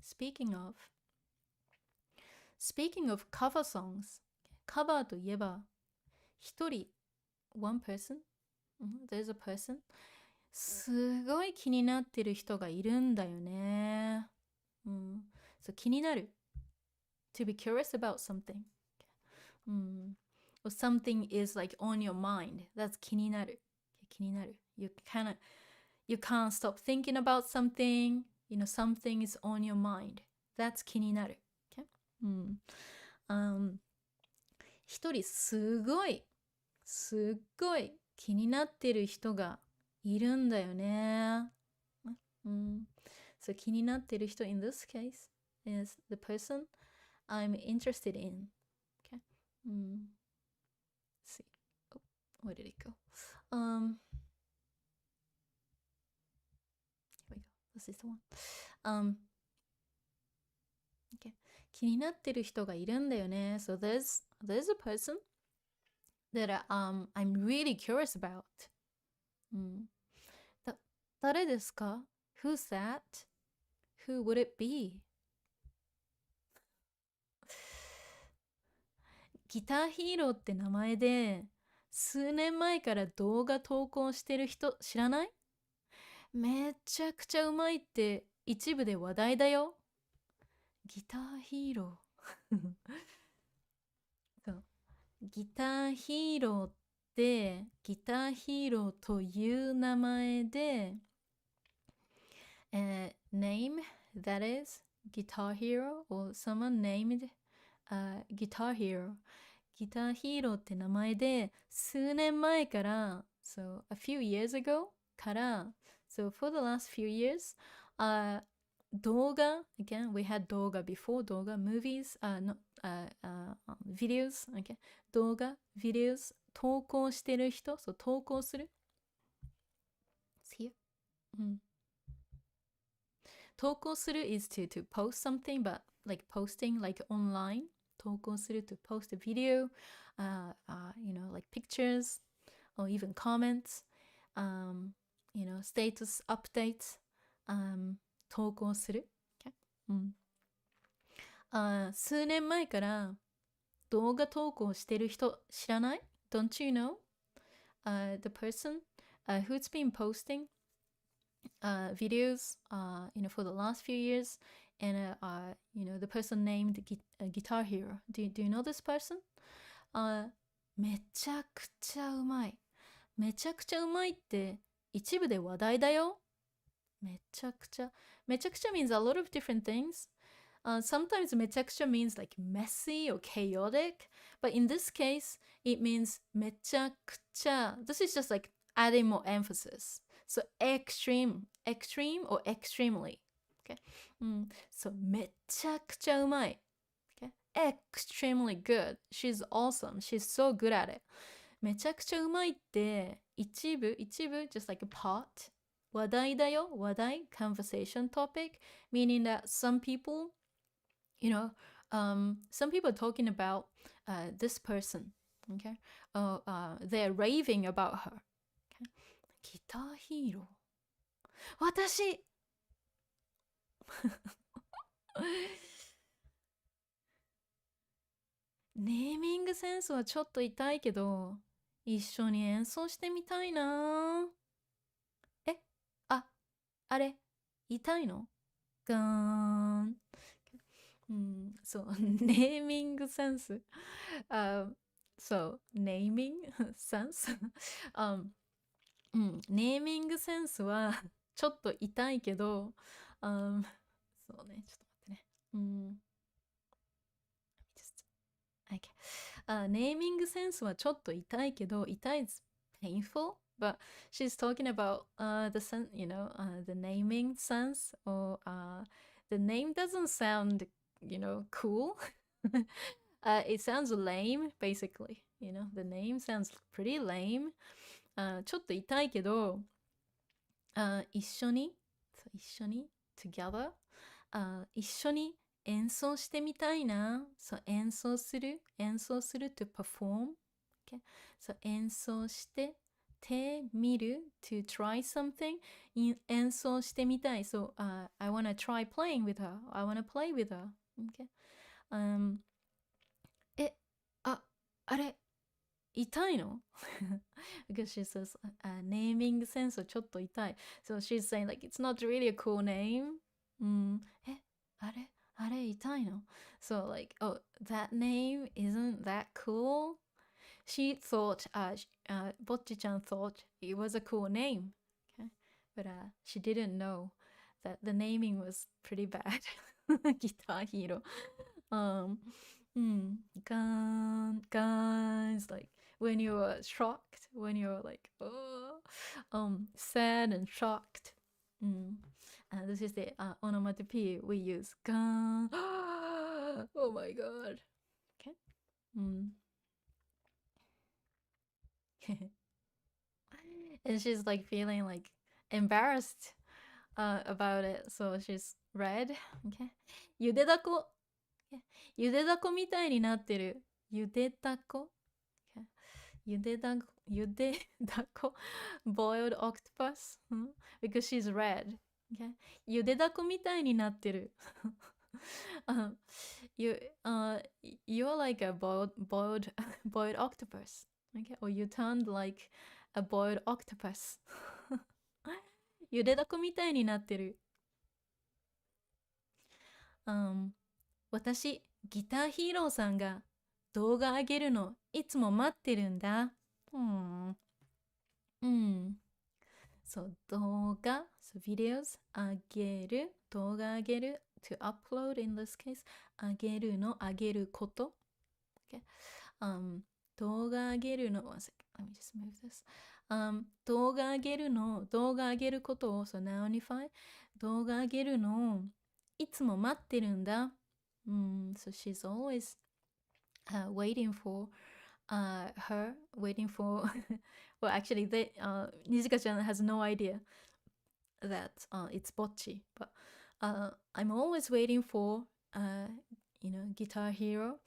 Speaking of cover songs, カバーといえば、一人、one person, there's a person, すごい気になってる人がいるんだよね。そう、気になる。To be curious about something. Or something is like on your mind. That's 気になる。気になる。You can't stop thinking about something. You know, something is on your mind. That's 気になる。Okay? 一人すごい気になってる人がいるんだよね。So 気になってる人 in this case is the person I'm interested in. Okay. Let's see. Oh, where did it go? Here we go. This is the one. Okay. 気になってる人がいるんだよね。So there's a person that I'm really curious about. 誰ですか？ Who's that? Who would it be? ギターヒーローって名前で数年前から動画投稿してる人知らない？めちゃくちゃうまいって一部で話題だよ。ギターヒーローそう、ギターヒーローってギターヒーローという名前で、name that is guitar hero or someone named guitar hero ギターヒーローって名前で数年前から so a few years ago から so for the last few years 動画 again we had 動画 before 動画 movies no, videos okay 動画 videos 投稿してる人そう投稿する here 投稿する is to post something but like posting like online 投稿する to post a video you know like pictures or even comments you know status updates 投稿する、okay? 数年前から動画投稿してる人知らない？ Don't you know? The person who's been posting videos you know for the last few years and you know the person named Guitar Hero. Do you know this person? めちゃくちゃうまい。めちゃくちゃうまいって一部で話題だよ。めちゃくちゃ means a lot of different things. Sometimes めちゃくちゃ means like messy or chaotic, but in this case it means めちゃくちゃ this is just like adding more emphasis. So extreme or extremely. Okay. So めちゃくちゃうまい。Okay. Extremely good. She's awesome. She's so good at it. めちゃくちゃうまいって一部 just like a part 話題だよ話題 conversation topic meaning that some people you know some people are talking about this person okay they're raving about her okay? ギターヒーロー私ネーミングセンスはちょっと痛いけど一緒に演奏してみたいな。あれ痛いの？ガーン。そう、ネーミングセンス。So, naming sense ネーミングセンスはちょっと痛いけど、そうね、ちょっと待ってね。Okay. ネーミングセンスはちょっと痛いけど、痛い is painful, but she's talking about the sense, the naming sense, or the name doesn't sound, cool. It sounds lame, basically. The name sounds pretty lame. ちょっと痛いけど、一緒に together 一緒に演奏してみたいな。そう演奏する to perform、okay? そう演奏してみる to try something 演奏してみたい。So、I wanna try playing with her. I wanna play with her. Okay? あれ痛いのbecause she says naming sense ちょっと痛い。So she's saying like it's not really a cool name. あれ痛いの So like, oh, that name isn't that cool. She thought, Bocchi-chan thought it was a cool name. Okay? But she didn't know that the naming was pretty bad. Guitar Hero. Guys, like, when you were shocked, when you were like, sad and shocked. And this is the onomatopoeia we use. Gan. Oh my god. Okay. And she's like feeling like embarrassed about it. So she's red. Okay. ゆでだこ。ゆでだこみたいになってる。ゆでだこ。ゆでだこ。Boiled octopus. Because she's red. Okay. ゆでだこみたいになってる。You're like a boiled octopus. Okay. Or you turned like a boiled octopus. ゆでだこみたいになってる。私、ギターヒーローさんが動画上げるのいつも待ってるんだ。そう、動画、videos 上げる、動画上げる、to upload in this case 上げるの、上げること。Okay. 動画上げるの、one second, let me just move this. 動画上げるの、動画上げることを、so nounify 動画上げるのいつも待ってるんだ。So she's always waiting for waiting for well actually Nijika-chan has no idea that it's Bocchi, but I'm always waiting for Guitar Hero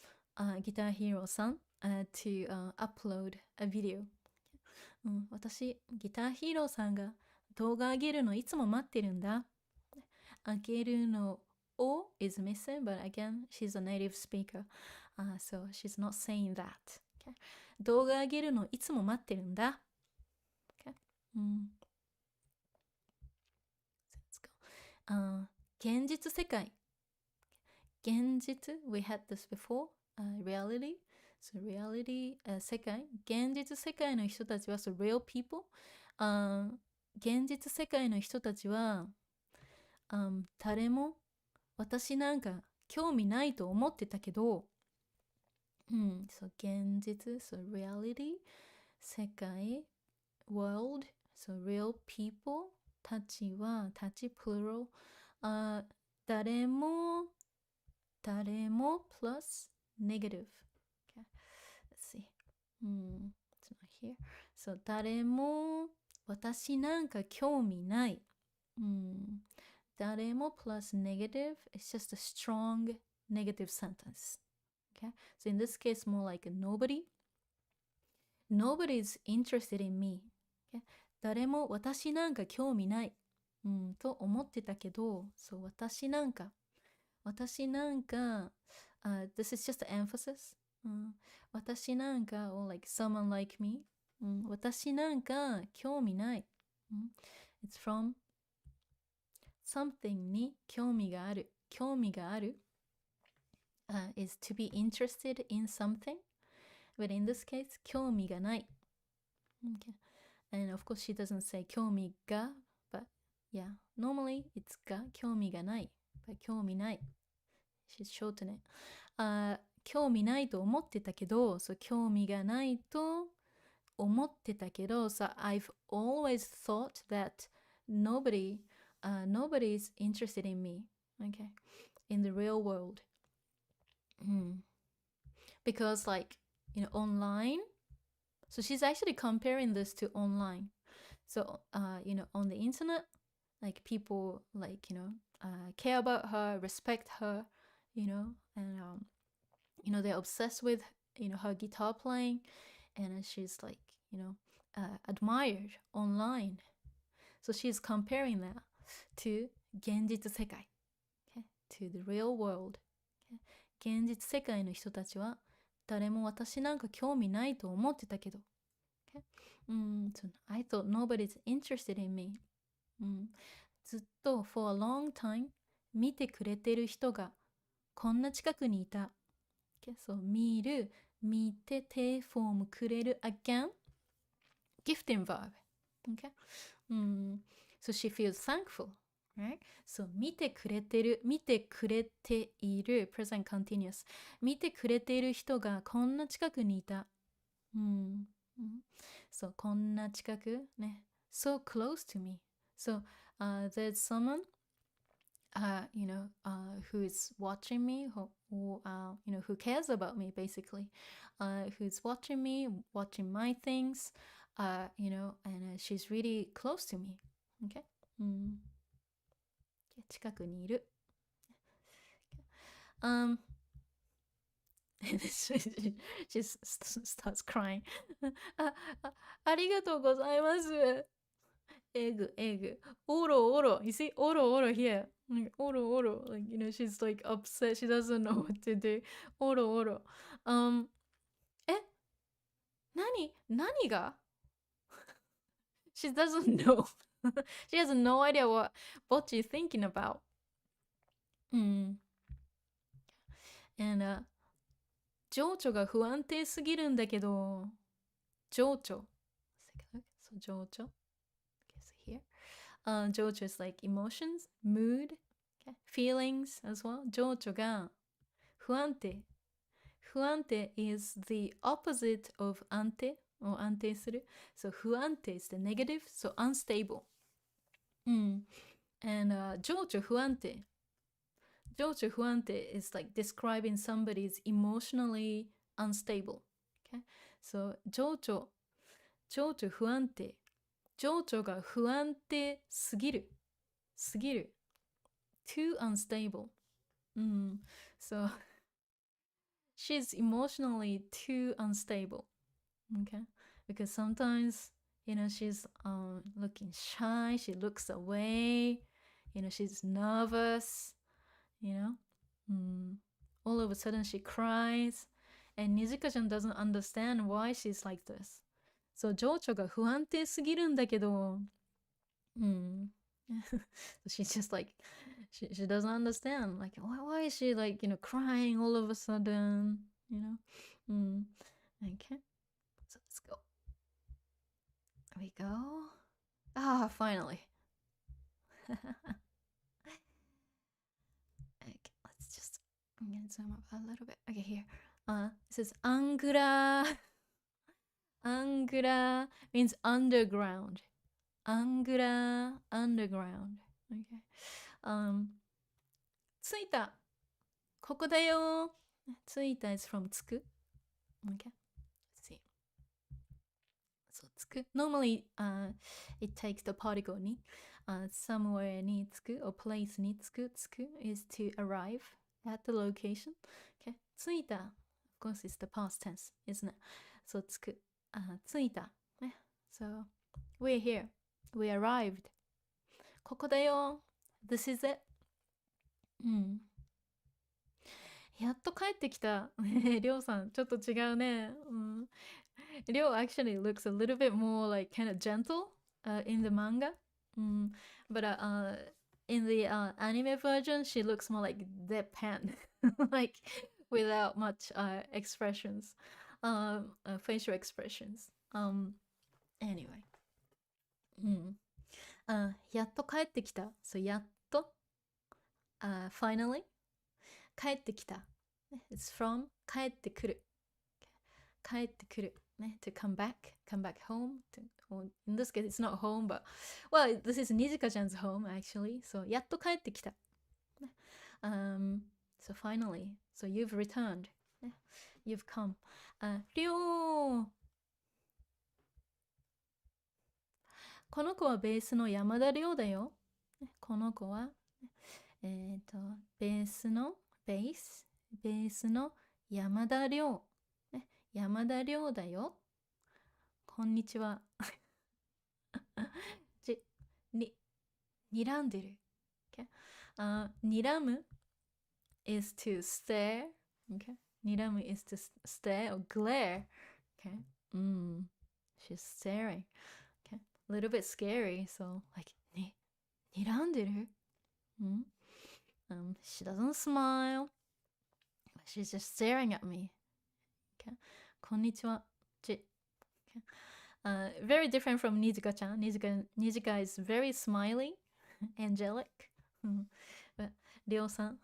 さんto upload a video. 私ギターヒーローさんが動画上げるのいつも待ってるんだ。上げるのO is missing, but again, she's a native speaker, so she's not saying that. Okay? 動画上げるのいつも待ってるんだ。Okay? Let's go. 現実世界。現実 we had this before. Reality. So reality, 世界。現実世界の人たちは so real people. 現実世界の人たちは、誰も私なんか興味ないと思ってたけど、so 現実、so reality、世界、world、so real people たちは、plural、誰も plus negative。Okay. Let's see. It's not here. So 誰も私なんか興味ない。誰も plus negative, it's just a strong negative sentence. Okay? So in this case, more like a nobody. Nobody's interested in me. Okay? 誰も私なんか興味ない。と思ってたけど、そう、私なんか、this is just an emphasis. 私なんか、or like someone like me. 私なんか興味ない。It's from something に興味がある。興味がある、is to be interested in something. But in this case, 興味がない。Okay. And of course, she doesn't say 興味が, but yeah, normally it's が興味がない。But 興味ない。She's shortening it. 興味ないと思ってたけど、so 興味がないと思ってたけど、so I've always thought that nobody's interested in me, okay, in the real world. Because like, online, so she's actually comparing this to online. So, on the internet, like people like, care about her, respect her, and, they're obsessed with, her guitar playing, and she's like, admired online. So she's comparing that to 現実世界、okay? To the real world. Okay? 現実世界の人たちは誰も私なんか興味ないと思ってたけど。Okay? So I thought nobody's interested in me. ずっと for a long time 見てくれてる人がこんな近くにいた。Okay? So 見る、見ててフォームくれる again. Gifting verb. Okay? So she feels thankful. Right? So 見てくれてる、見てくれている present continuous 見てくれている人がこんな近くにいた。So こんな近くね。So close to me. So there's someone who is watching me, who cares about me basically, who's watching me, watching my things, and she's really close to me. Okay? 近くにいる。she starts crying. ありがとうございます。egg. Oro. You see, oro here. Like, oro. Like, she's like upset. She doesn't know what to do. Oro. 何が? She doesn't know. She has no idea what Bocchi is thinking about. And 情緒が不安定すぎるんだけど、情緒。So 情緒。Here. 情緒 is like emotions, mood, okay? Feelings as well. 情緒が不安定。不安定 is the opposite of 安定 or 安定する。So 不安定 is the negative, so unstable. And 情緒不安定。情緒不安定 is like describing somebody's emotionally unstable. Okay? So 情緒不安定。情緒が不安定すぎる。too unstable. So she's emotionally too unstable. Okay? Because sometimes, she's looking shy, she looks away, she's nervous, all of a sudden she cries, and Nijika-chan doesn't understand why she's like this. So 情緒が不安定すぎるんだけど、she's just like, she doesn't understand. Like, why is she like, crying all of a sudden, Okay. So let's go. There we go. Finally. Okay, let's just, I'm gonna zoom up a little bit. Okay, here. It says Angra. Angra means underground. Angra, underground. Okay. 着いた。ここだよ。着いた is from 着く。Okay. Let's see. So 着く。Normally, it takes the particle に。somewhere に着く or place に着く。着く is to arrive at the location. Okay. 着いた。Of course, it's the past tense, isn't it? So 着く。着いた。So, we're here. We arrived. ここだよ。This is it. やっと帰ってきた。りょうさん、ちょっと違うね。りょう actually looks a little bit more like kind of gentle in the manga. But in the anime version, she looks more like deadpan. Like, without much expressions. facial expressions. Anyway. やっと帰ってきた。So やっと、finally 帰ってきた。It's from 帰ってくる。帰ってくる。ね、to come back home. Or in this case, it's not home, but well, this is Nijika-chan's home actually. So やっと帰ってきた。So finally, so you've returned. You've come. りょう。この子はベースの山田亮だよ。この子は、ベースの山田亮。山田亮だよ。こんにちは。睨んでる。Okay? 睨む is to stare. Okay? 睨む is to stare or glare. Okay? She's staring. Okay? A little bit scary. So, like, 睨んでる? She doesn't smile. She's just staring at me. Okay? こんにちは。Okay? Very different from Nijika-chan. Nijika is very smiley, angelic. But Ryo-san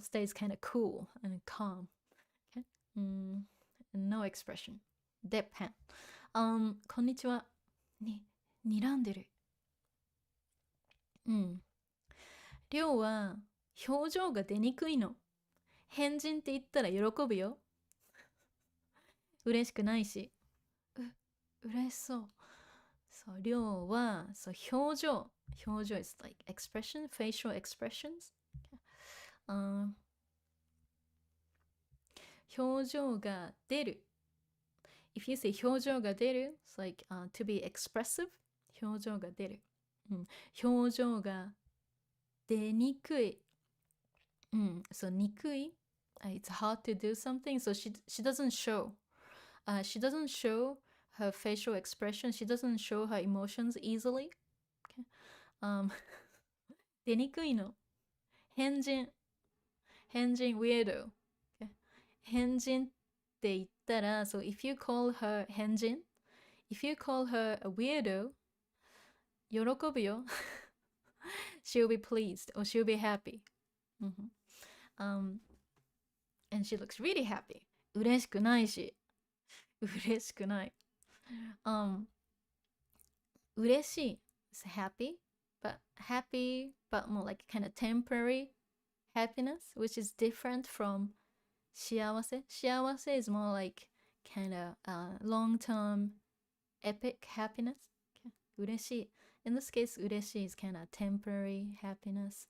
stays kind of cool and calm. Okay? No expression. Deadpan. こんにちは。睨んでる。りょうは表情が出にくいの。変人って言ったら喜ぶよ。嬉しくないし。嬉しそう。そう、りょうは、そう、表情 is like expression, facial expressions. 表情が出る。If you say 表情が出る, it's like to be expressive. 表情が出る。表情が出にくい。そう、にくい。It's hard to do something, so she doesn't show. She doesn't show her facial expression. She doesn't show her emotions easily. Okay? 出にくいの。変人 weirdo. Okay? 変人って言ったら、so if you call her 変人, if you call her a weirdo, 喜ぶよ。She'll be pleased or she'll be happy. And she looks really happy. 嬉しくないし。嬉しくない。嬉しい is happy, but more like kind of temporary happiness, which is different from 幸せ。幸せ is more like kind of long-term epic happiness. Okay? 嬉しい。In this case, 嬉しい is kind of temporary happiness.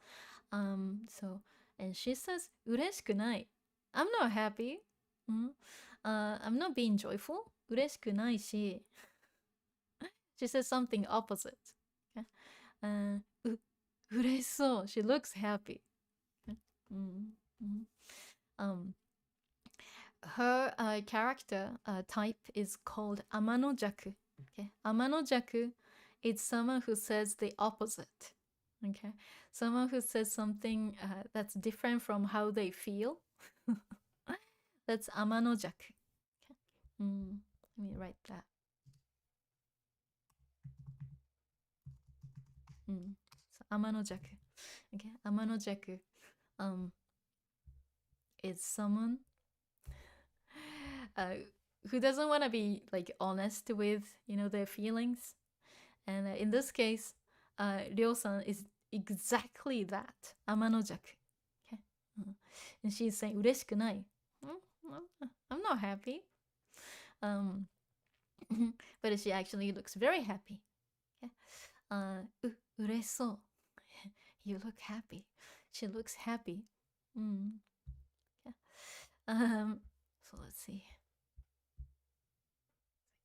So, and she says 嬉しくない。I'm not happy. I'm not being joyful. 嬉しくないし。She says something opposite. Okay? 嬉しそう。She looks happy. Her character type is called 天の弱. Okay? 天の弱 is someone who says the opposite. Okay? Someone who says something that's different from how they feel. That's 天の弱. Okay? Let me write that. 天の弱. Okay? 天の弱 is someone who doesn't want to be like honest with, you know, their feelings. And in this case, Ryo-san is exactly that. 天の弱. Okay? And she's saying 嬉しくない. I'm not happy. But she actually looks very happy. Okay? 嬉しそう. You look happy. She looks happy. Okay. So let's see.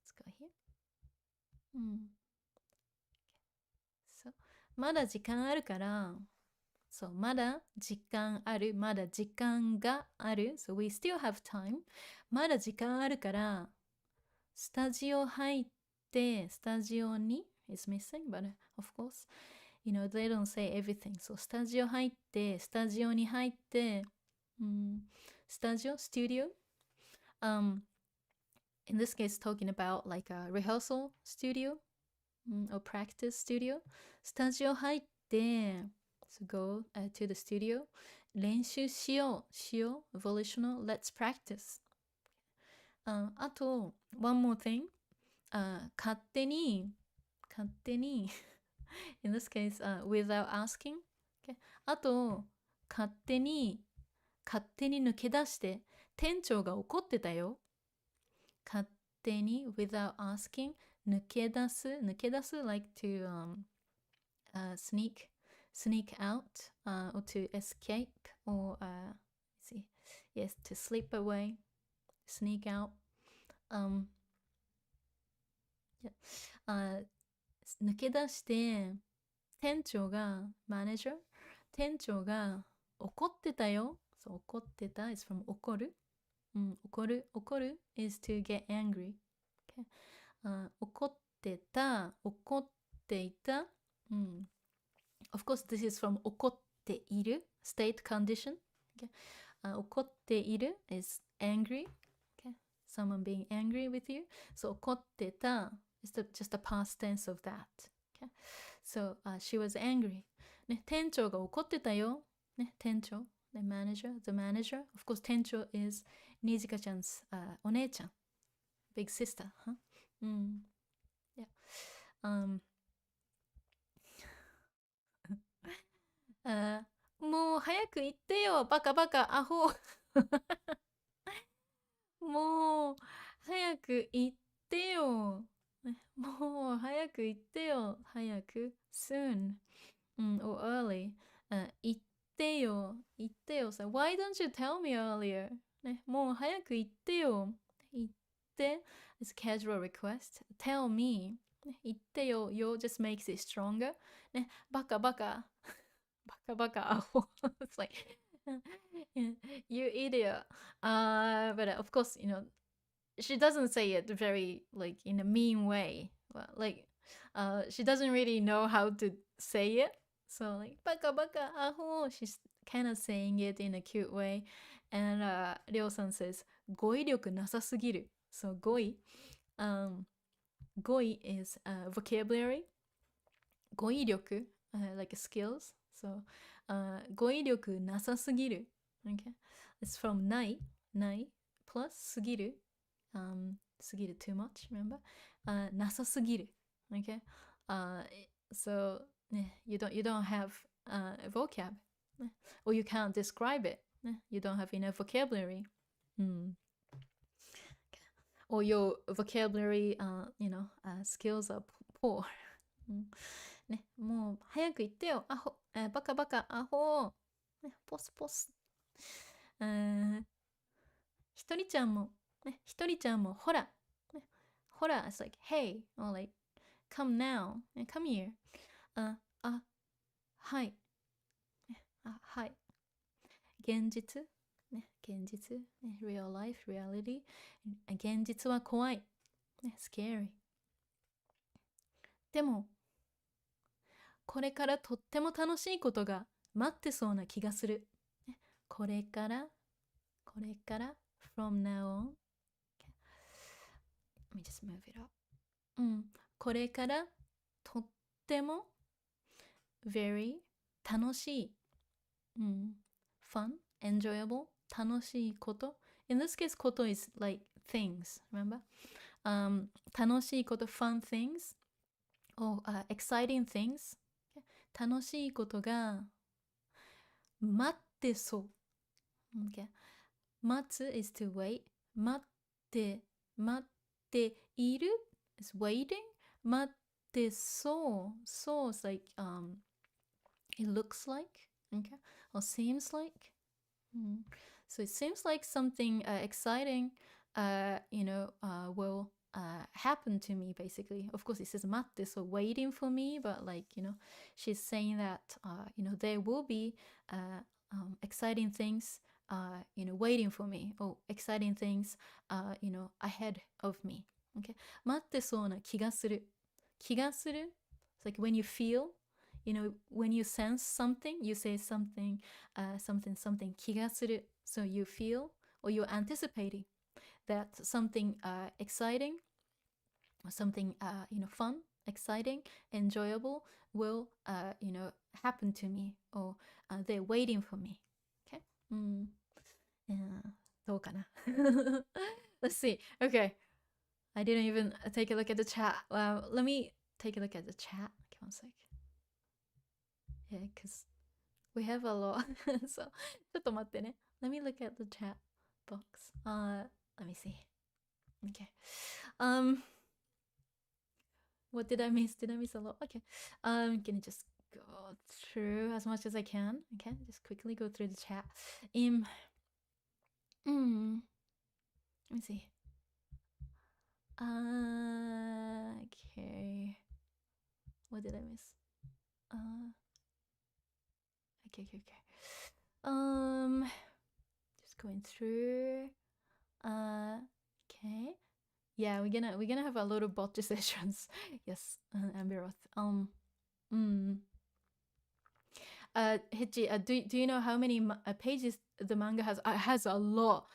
Let's go here. So まだ時間あるから、そう、まだ時間ある、まだ時間がある。So we still have time. まだ時間あるから、スタジオ入って、スタジオに is missing, but of course, you know, they don't say everything. So スタジオ入って、スタジオに入って、スタジオ studio In this case, talking about like a rehearsal studio or practice studio. スタジオ入って、so go to the studio. 練習しよう。Volitional. Let's practice. あと、one more thing. 勝手に in this case, without asking. Okay. あと、勝手に抜け出して、店長が怒ってたよ。勝手に without asking. 抜け出す like to sneak out or to escape or let's see. Yes, to slip away, sneak out. Yeah. 抜け出して店長が怒ってたよ。そう怒ってた is from 怒る。怒る is to get angry. Okay. 怒っていた。Of course, this is from 怒っている state condition. Okay. 怒っている is angry. Okay. Someone being angry with you. So 怒ってた is just the past tense of that. Okay. So she was angry. ね、店長が怒ってたよ。ね、店長。The manager. Of course, 店長 is Nijikaちゃん's お姉ちゃん。Big sister. Huh? Yeah. もう早く言ってよ。バカアホ。もう早く言ってよ。もう早く言ってよ。早く soon. Or early. 言ってよ。So, why don't you tell me earlier? ね、もう早く言ってよ。言って。It's a casual request. Tell me. ね、言ってよ。Yo just makes it stronger. ね、バカアホ。It's like, you idiot. But of course, she doesn't say it very like in a mean way. Well, like, she doesn't really know how to say it. So like, baka aho. She's kind of saying it in a cute way. And Ryo-san says, 語彙力なさすぎる. So 語彙 is vocabulary. 語彙力 like skills. So 語彙力なさすぎる. Okay. It's from ない plus すぎる. すぎる too much, remember? なさすぎる. Okay. So you don't have a vocab. Or you can't describe it. You don't have enough vocabulary. Or your vocabulary, skills are poor. ね、もう早く言ってよ。アホ、バカ、アホ。ね、ポス。ひとりちゃんも、ほら。ね、ほら、it's like, hey, or like, come now, come here. はい。はい。現実、real life, reality. 現実は怖い。scary. でも、これからとっても楽しいことが待ってそうな気がする。これから、from now on. Let me just move it up. これからとっても very 楽しい。fun, enjoyable, 楽しいこと。In this case, こと is like things, remember? 楽しいこと、fun things, or exciting things. 楽しいことが待ってそう。Okay. 待つ is to wait. 待っている is waiting. 待ってそう。So it's like, it looks like, okay, or seems like. So it seems like something exciting, will happen to me, basically. Of course, it says matte, so waiting for me, but like, she's saying that, there will be exciting things, waiting for me, or exciting things, ahead of me. Okay. 待ってそうな気がする。It's like when you feel, when you sense something, you say something, something, 気がする. So you feel, or you're anticipating that something exciting, or something fun, exciting, enjoyable will happen to me, or they're waiting for me. Okay.どうかな? Let's see. Okay. I didn't even take a look at the chat. Let me take a look at the chat. Okay, one sec. Yeah, because we have a lot. So, ちょっと待ってね. Let me look at the chat box. Let me see. Okay. What did I miss? Did I miss a lot? Okay. Can I just go through as much as I can? Okay, just quickly go through the chat. Let me see. Okay. What did I miss? Okay. Just going through. Okay. Yeah, we're gonna have a lot of bocce sessions. Yes, Ambiroth. Hichi, do you know how many pages the manga has? It has a lot.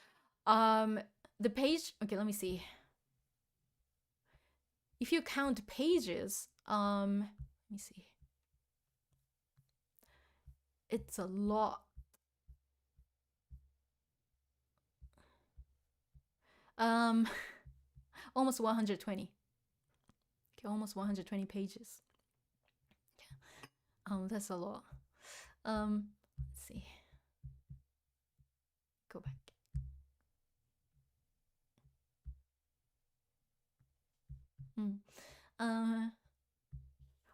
The page. Okay, let me see. If you count pages, let me see. It's a lot. Almost 120. Okay, almost 120 pages. That's a lot. Let's see. Go back.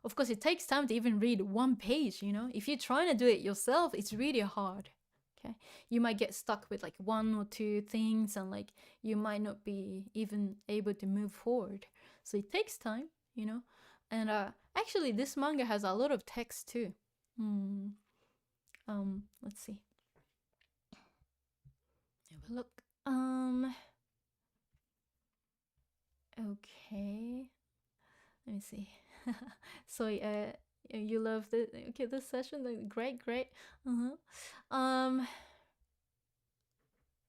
Of course, it takes time to even read one page, If you're trying to do it yourself, it's really hard. Okay, you might get stuck with like one or two things, and like you might not be even able to move forward. So it takes time, And actually, this manga has a lot of text too. Let's see. Have a look. Okay. Let me see. So you love this session? Great.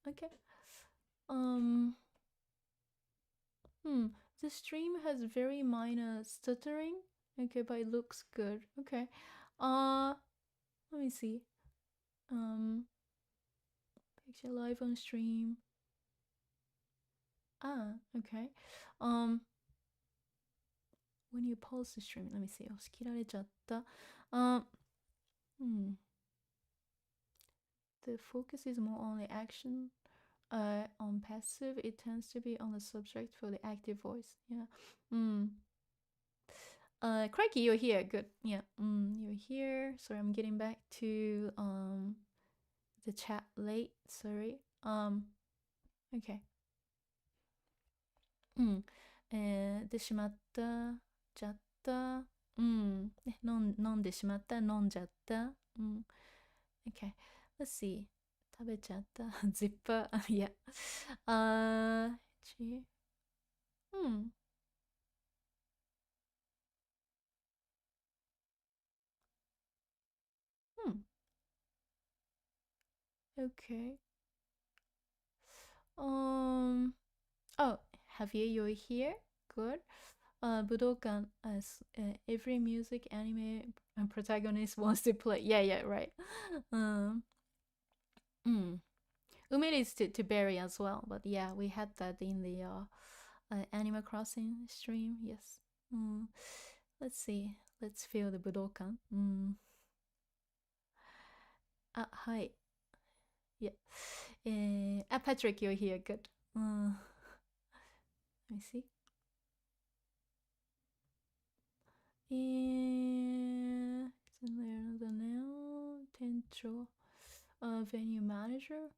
Okay. The stream has very minor stuttering. Okay, but it looks good. Okay. Let me see. Picture live on stream. Okay. When you pause the stream, let me see. 押し切られちゃった。The focus is more on the action. On passive, it tends to be on the subject for the active voice. Yeah. Crikey, you're here. Good. Yeah. You're here. Sorry, I'm getting back to the chat late. Sorry. Okay. でしまった、ちゃった、飲んでしまった、飲んじゃった。Okay. Let's see. 食べちゃった。Zipper. Yeah. Okay. Oh, Javier, you're here. Good. Budokan, every music anime protagonist wants to play. Yeah, right. Umir is to Barry as well, but yeah, we had that in the Animal Crossing stream. Yes. Let's see. Let's feel the Budokan. Hi. Yeah. Patrick, you're here. Good. Let me see. 店長 venue manager.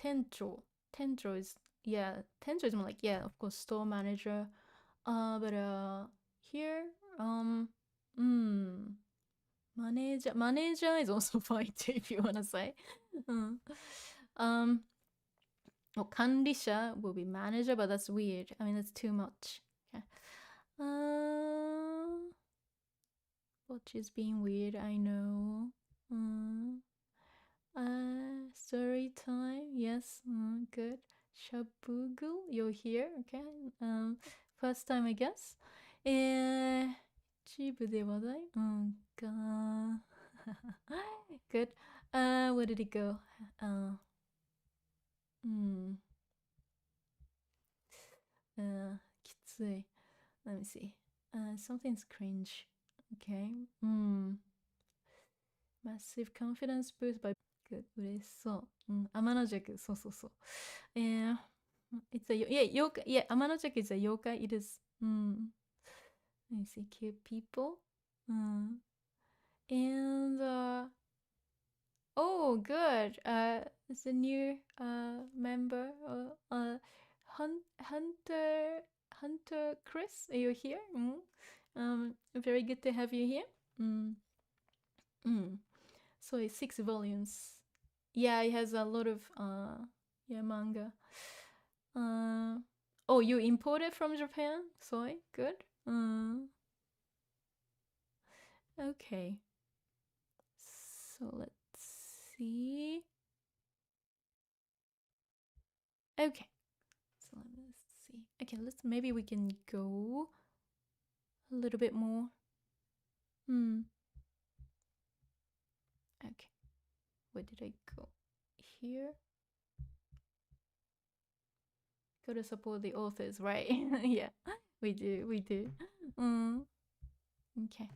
Tencho is, yeah, Tencho is more like, yeah, of course, store manager. But here, manager is also fine too, if you wanna say. Kanrisha will be manager, but that's weird. I mean, that's too much. Okay. Bocchi is being weird, I know. Story time, yes, good. Shabugul, you're here, okay. First time, I guess. 一部で話題Good. Where did it go? Ki tsui. Let me see. Something's cringe. Okay. Massive confidence boost by good. 嬉しそう。天の弱。そうそうそう。It's a, yeah, 妖怪。Yeah, 天の弱 is a 妖怪。It is. Let me see. Cute people. And, oh, good. It's a new member. Hunter Chris, are you here? Very good to have you here. So it's 6 volumes. Yeah, it has a lot of manga. Oh, you imported from Japan? Sorry, good. Okay. So let's see. Okay. So let's see. Okay, maybe we can go a little bit more. Okay. Where did I go? Here. Gotta support the authors, right? Yeah, we do. Okay.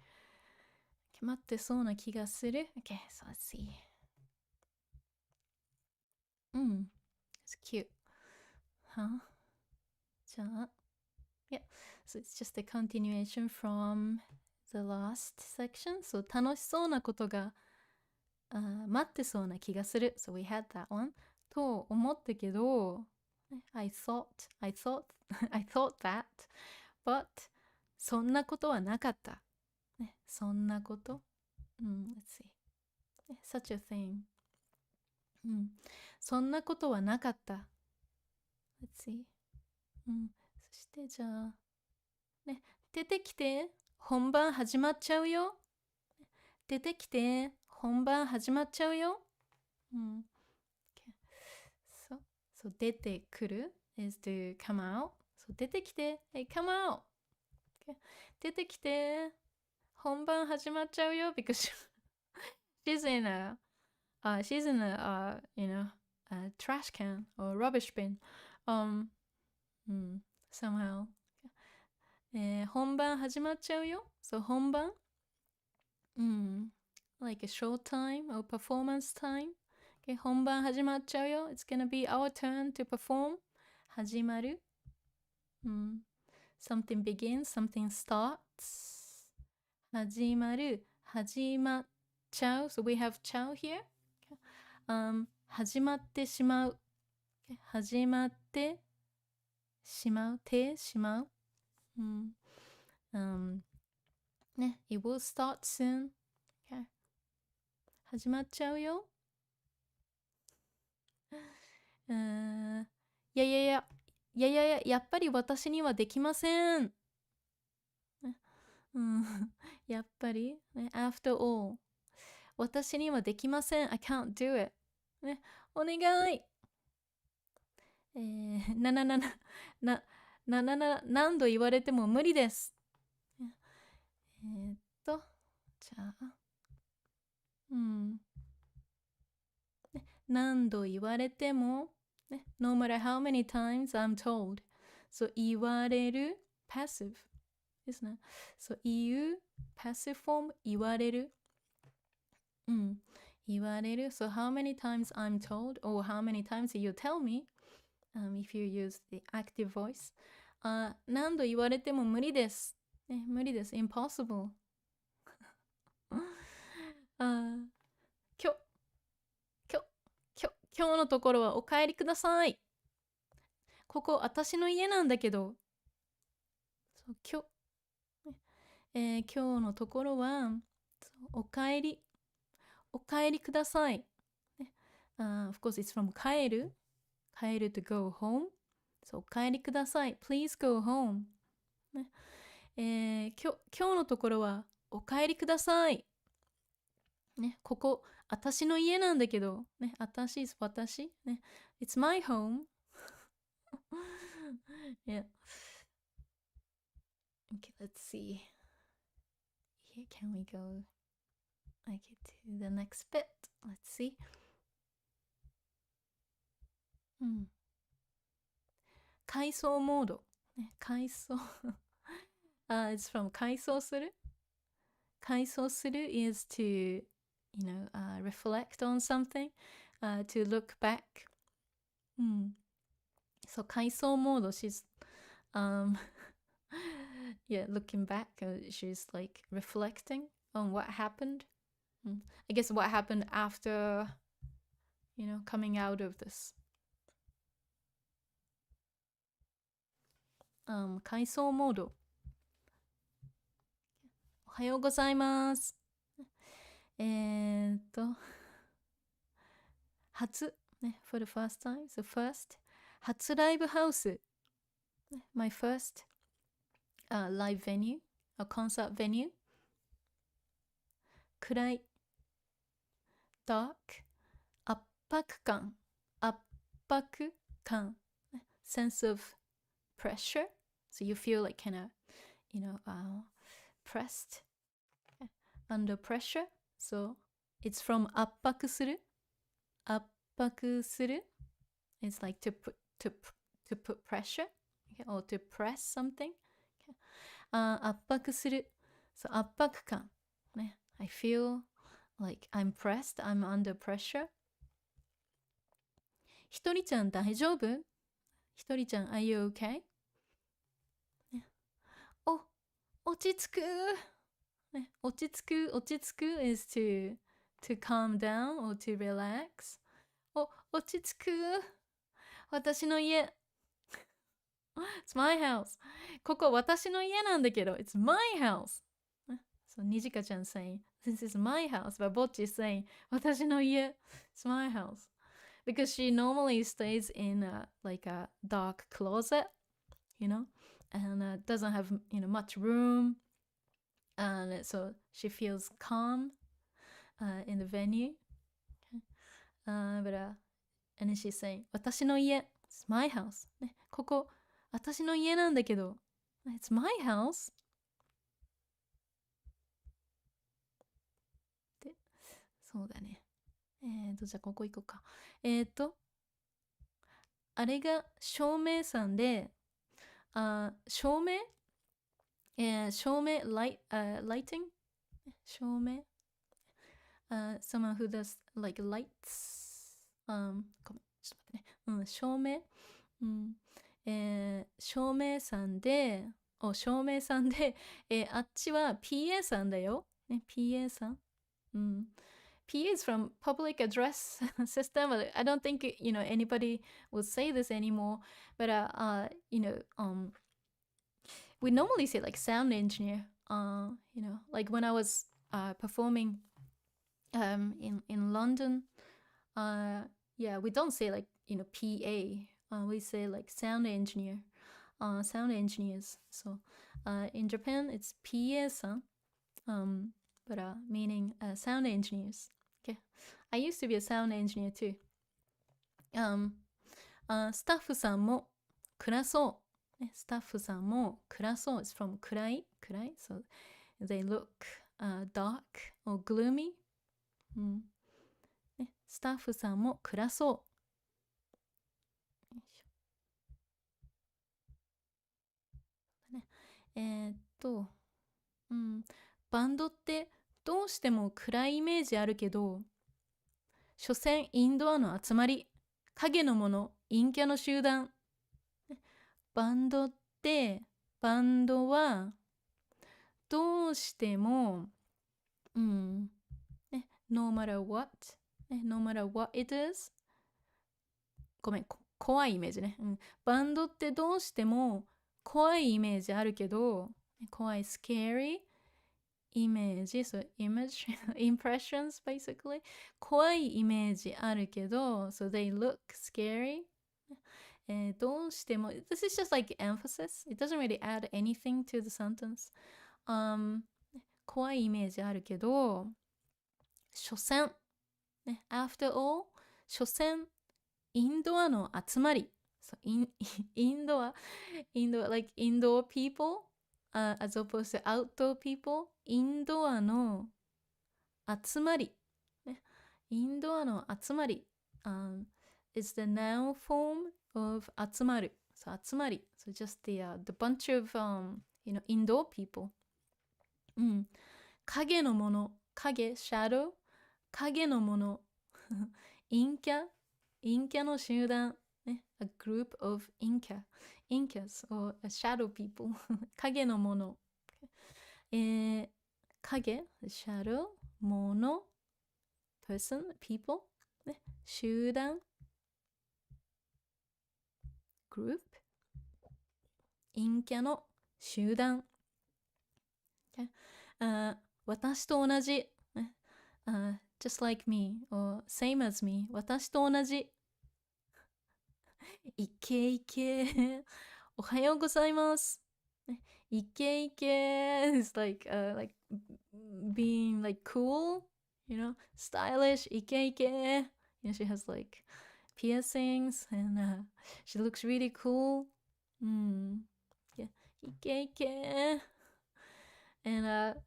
決まってそうな気がする. Okay, so let's see. It's cute. Huh? じゃあ Yeah, so it's just a continuation from the last section. So 楽しそうなことが待ってそうな気がする. So we had that one. と思ったけどI thought that, but そんなことはなかった。そんなこと。Let's see. Such a thing. そんなことはなかった。Let's see. そしてじゃあ、出てきて、本番始まっちゃうよ。出てきて、本番始まっちゃうよ。So 出てくる is to come out. So 出てきて、hey, come out. 出てきて、本番始まっちゃうよ because she's in a trash can or rubbish bin. Somehow. 本番始まっちゃうよ。So 本番like a show time or performance time. Okay, 本番始まっちゃうよ. It's gonna be our turn to perform. 始まる。Something begins, something starts. 始まる、始まっちゃう. So we have ちゃう here.始まってしまう。始まってしまう。てしまう。It will start soon. Okay. 始まっちゃうよ。やっぱり私にはできません。やっぱり、after all. 私にはできません。I can't do it. お願い。何度言われても無理です。じゃあ。何度言われても、no matter how many times I'm told. So 言われる passive ですね。So 言う passive form 言われる。言われる。So how many times I'm told or how many times you tell me if you use the active voice. 何度言われても無理です。無理です。impossible. 今日のところはお帰りください。ここ私の家なんだけど。今日のところはお帰りください。Of course it's from 帰る to go home. So お帰りください。Please go home. 今日のところはお帰りください。ね、ここ、私の家なんだけど、ね、私 is 私。ね、it's my home. Yeah. Okay, let's see. Here, can we go okay, to the next bit? Let's see. うん。回想モード。ね、回想。it's from 回想する。回想する is to, reflect on something, to look back. うん。そう、回想モード。She's, yeah, looking back, she's like reflecting on what happened. I guess what happened after, coming out of this. 回想モード。おはようございます。初、ね、for the first time, so first, 初ライブハウス。My first live venue, a concert venue. 暗い。dark, 圧迫感。圧迫感。sense of pressure. So you feel like kind of, pressed, under pressure. So it's from 圧迫する。圧迫する。It's like to put pressure, okay, or to press something. Okay. 圧迫する。So 圧迫感。ね。I feel like I'm pressed, I'm under pressure. ひとりちゃん大丈夫？ひとりちゃん、Are you okay? ね、落ち着く。ね、落ち着く is to calm down or to relax. 落ち着く。私の家。It's my house. ここ私の家なんだけど、It's my house. So Nijika chan saying, This is my house. But Bocchi is saying, 私の家. It's my house. Because she normally stays in like a dark closet, and doesn't have much room, and so she feels calm in the venue. But and then she's saying, 私の家 it's my house. ね、ここ私の家なんだけど it's my house. で、そうだね。じゃあここ行こうか。あれが照明さんで、照明lighting 照明someone who does like lights ごめん、ちょっと待ってね。照明照明さんで、あっちは PA さんだよ。ね、PA さん。PA is from public address system. I don't think anybody would say this anymore. But we normally say like sound engineer. Like when I was performing in London. Yeah, we don't say like PA. We say like sound engineer. Sound engineers. So in Japan it's PA-san. But meaning sound engineers. Okay. I used to be a sound engineer too. スタッフさんも暗そう。ね、スタッフさんも暗そう。It's from 暗い。So they look dark or gloomy. ね、スタッフさんも暗そう。ね、バンドってどうしても暗いイメージあるけど、所詮インドアの集まり、影のもの、陰キャの集団。バンドはどうしても、ね、no matter what, ね、no matter what it is。ごめん、怖いイメージね。バンドってどうしても怖いイメージあるけど、怖い scary イメージ、そうimage impressions basically 怖いイメージあるけど so they look scary どうしても this is just like emphasis it doesn't really add anything to the sentence 怖いイメージあるけど、所詮、ね、after all、所詮、インドアの集まり。So, インドア、like indoor people、as opposed to outdoor people。インドアの集まり。ね、インドアの集まり。is the noun form of 集まる。So, 集まり。So, just the bunch of, indoor people。うん。影のもの。影、shadow。影のもの。陰キャの集団。ね、a group of Incas or shadow people 影のもの、影、shadow、もの、person、people、ね、集団、group、陰キャの集団、私と同じ、ね、just like me or same as me 私と同じイケイケおはようございます。イケイケ is like being like cool, stylish. イケイケ she has like piercings and she looks really cool. Yeah, イケイケ and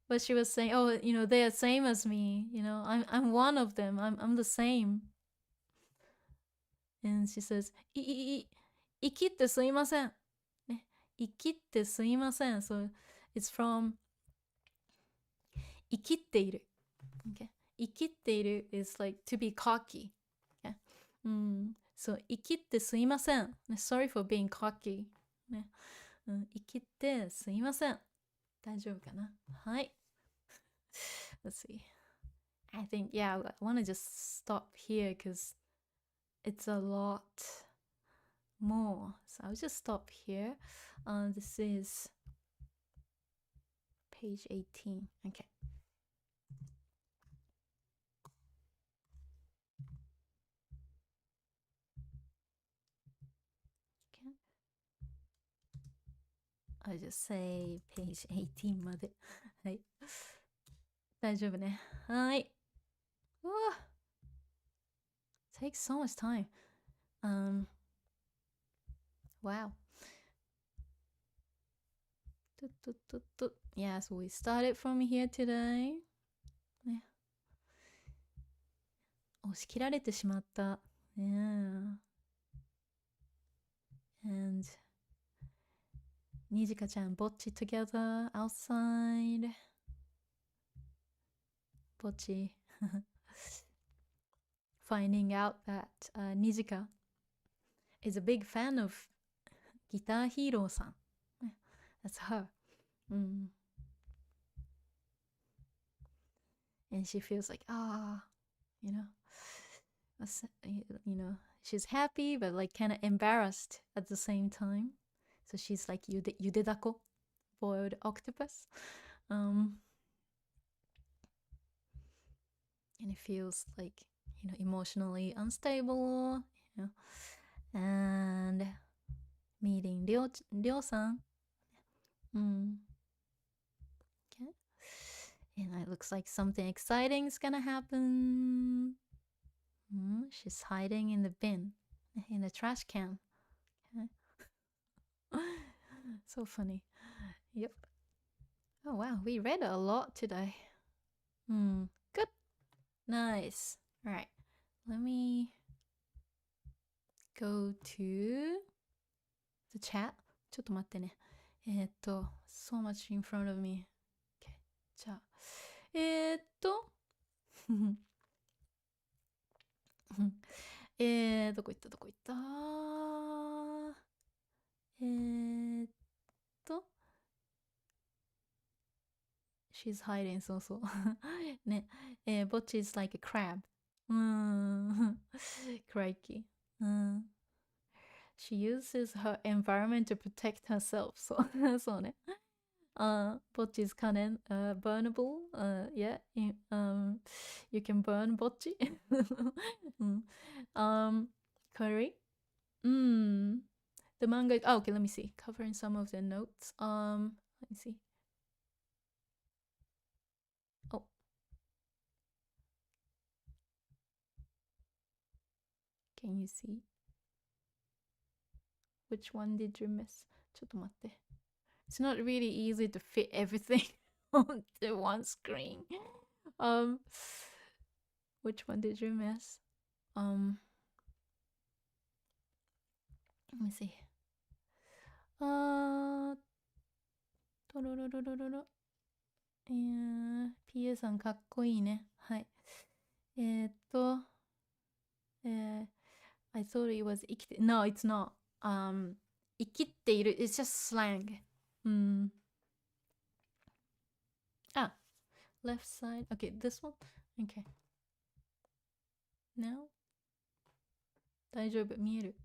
but she was saying, oh, they are same as me. I'm one of them. I'm the same. And she says, 生きってすいません。ね、生きってすいません。So, it's from 生きっている。Okay? 生きっている is like to be cocky. Okay? So, 生きってすいません。ね、sorry for being cocky. ね、生きってすいません。大丈夫かな？はい。Let's see. I think, yeah, I want to just stop here because it's a lot more. So I'll just stop here. This is page 18. Okay. I'll just say page 18まで。はい。大丈夫ね。はい。うわ Takes so much time. Wow. Yeah, so we started from here today. ね。押し切られてしまった。Yeah. And Nijika chan, Bocchi together outside. Bocchi finding out that Nijika is a big fan of Guitar Hero-san. That's her. And she feels like, she's happy but like kind of embarrassed at the same time. So she's like yudedako, boiled octopus. And it feels like, emotionally unstable, and meeting Ryo-san. Okay. And it looks like something exciting is gonna happen. She's hiding in the bin, in the trash can. Okay. So funny. Yep. Oh wow, we read a lot today. Good. Nice. All right. Let me go to the chat. ちょっと待ってね。so much in front of me. Okay. じゃあ、どこ行ったShe's hiding, そうそう。ね。Bocchi is like a crab. Crikey. She uses her environment to protect herself. そう。そうね。Bocchi is kind of burnable. Yeah. You can burn Bocchi. Curry. The manga. Oh, okay, let me see. Covering some of the notes. Let me see. Can you see? Which one did you miss? ちょっと待って。It's not really easy to fit everything onto one screen. Which one did you miss? Let me see. とろろろろろろ。PA さんかっこいいね。はい。I thought it was 生きて、No, it's not. 生きている It's just slang. Left side. Okay, this one. Okay. Now? 大丈夫。見える。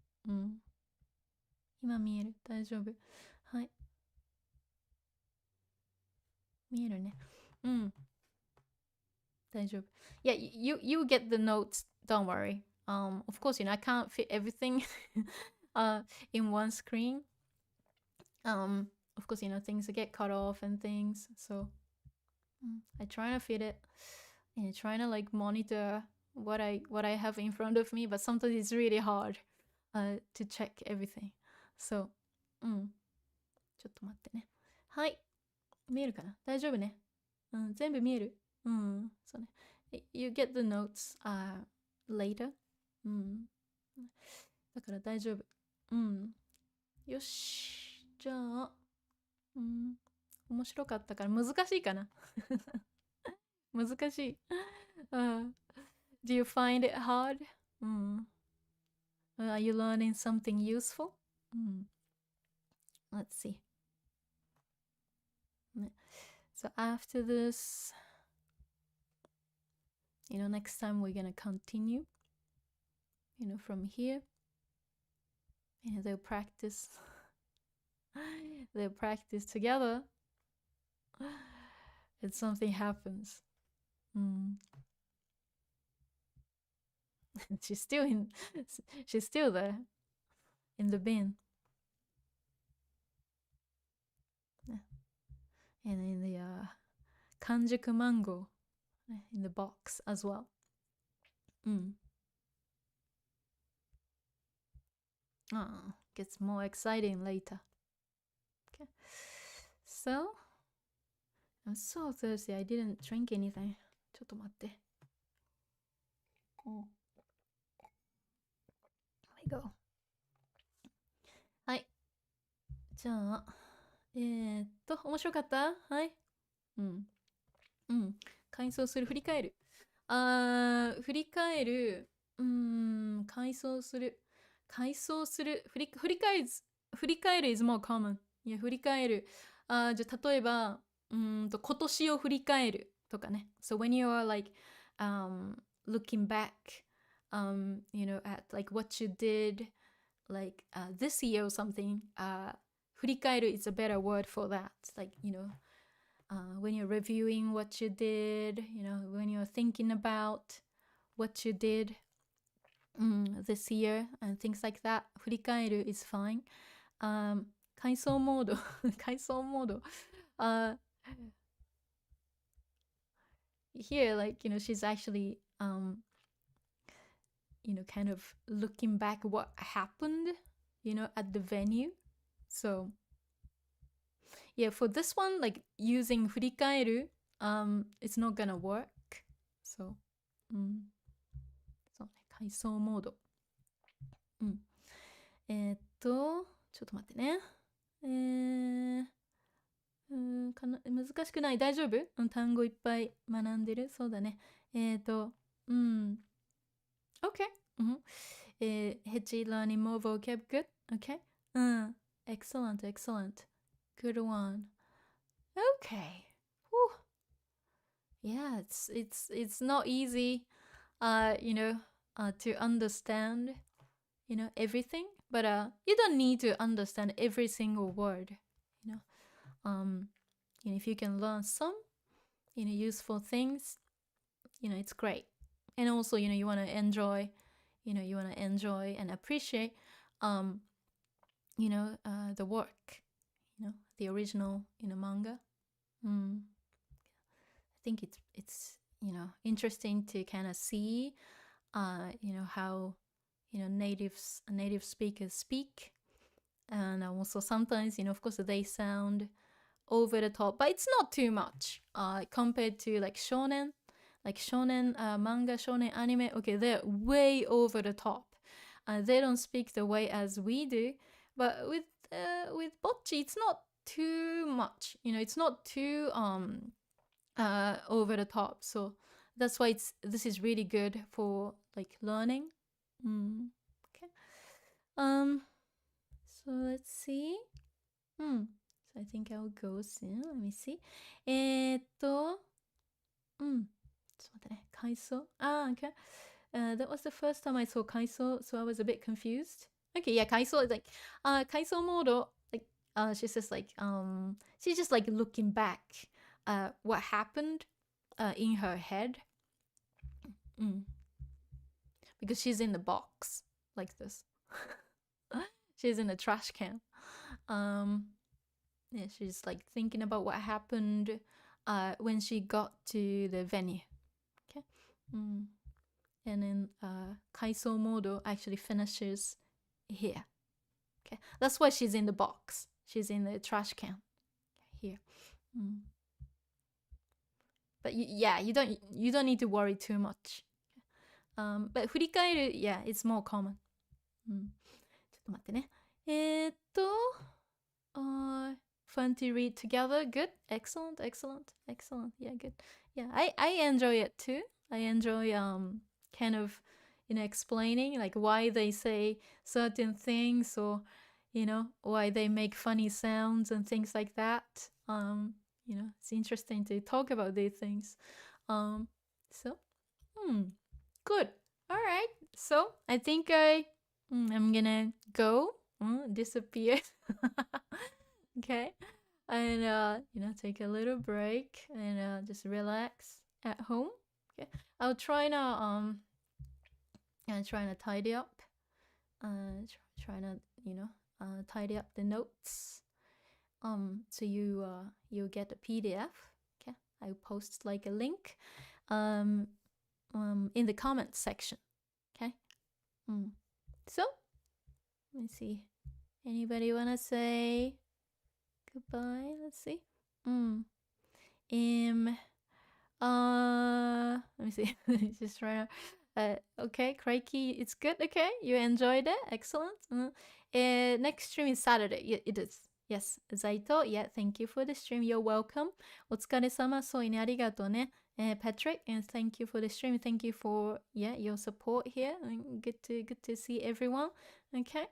今見える。大丈夫。はい。見えるね。大丈夫。Yeah, you get the notes. Don't worry. Of course, I can't fit everything in one screen. Of course, things get cut off and things. So I try to fit it and trying to like monitor what I have in front of me, but sometimes it's really hard to check everything. So, ちょっと待ってね。はい。見えるかな？大丈夫ね。全部見える？そうね。You get the notes later. だから大丈夫。よし。じゃあ、面白かったから難しいかな？難しい。Do you find it hard? Are you learning something useful? Let's see. So after this, next time we're gonna continue, from here. They'll practice. They'll practice together. And something happens. She's still there in the bin. And in the kanjuku mango in the box as well. Gets more exciting later. Okay. So, I'm so thirsty. I didn't drink anything. ちょっと待って。There we go. はい。じゃあ、面白かった？はい。回想する、振り返る。振り返る。回想する。振り返る is more common. いや、振り返る。じゃあ、例えば、今年を振り返るとかね。So when you are like, looking back, at like what you did, like this year or something, 振り返る is a better word for that. Like, when you're reviewing what you did, when you're thinking about what you did this year and things like that. 振り返る is fine. 回想モード回想モード here, like, she's actually kind of looking back what happened, at the venue. So yeah, for this one, like using 振り返る it's not gonna work. So そうね、回想モード。ちょっと待ってね。難しくない？大丈夫？単語いっぱい学んでる？そうだね。OK. Hechi learning more vocab. Good. Okay. Excellent. Good one. Okay. Whew. Yeah, it's not easy, to understand, everything. But you don't need to understand every single word, if you can learn some, useful things, it's great. And also, you want to enjoy, and appreciate, the work, the original, manga. I think it's interesting to kind of see, how, native speakers speak. And also sometimes, of course, they sound over the top, but it's not too much compared to like shonen manga, shonen anime. Okay, they're way over the top. They don't speak the way as we do, but with Bocchi, it's not too much. It's not too over the top. So that's why this is really good for like learning. Okay. So let's see. So I think I'll go soon. Let me see. ちょっと待ってね。階層 okay. That was the first time I saw 階層, so I was a bit confused. Okay, yeah, 階層 is like 階層 mode, like she's just like looking back what happened in her head. Because she's in the box like this. She's in a trash can. Yeah, she's like thinking about what happened when she got to the venue. Okay. And then Kaiso Modo actually finishes here. Okay. That's why she's in the box. She's in the trash can here. But you don't need to worry too much. But 振り返る yeah, it's more common. ちょっと待ってね。Fun to read together. Good. Excellent. Yeah, good. Yeah, I enjoy it too. I enjoy kind of explaining like why they say certain things, or why they make funny sounds and things like that. It's interesting to talk about these things. So good. All right. So I think I'm gonna go disappear. Okay. And take a little break and just relax at home. Okay. I'll try to tidy up. Try to tidy up the notes. So you'll get a PDF. Okay. I'll post like a link in the comments section. Okay. So let me see. Anybody wanna say goodbye? Let's see. Let me see. Just trying to. Okay, crikey, it's good. Okay, you enjoyed it. Excellent. Next stream is Saturday. Yeah, it is. Yes, Zaito. Yeah, thank you for the stream. You're welcome. お疲れ様。そうね、ありがとうね。Patrick, and thank you for the stream. Thank you for your support here. Good to see everyone. Okay.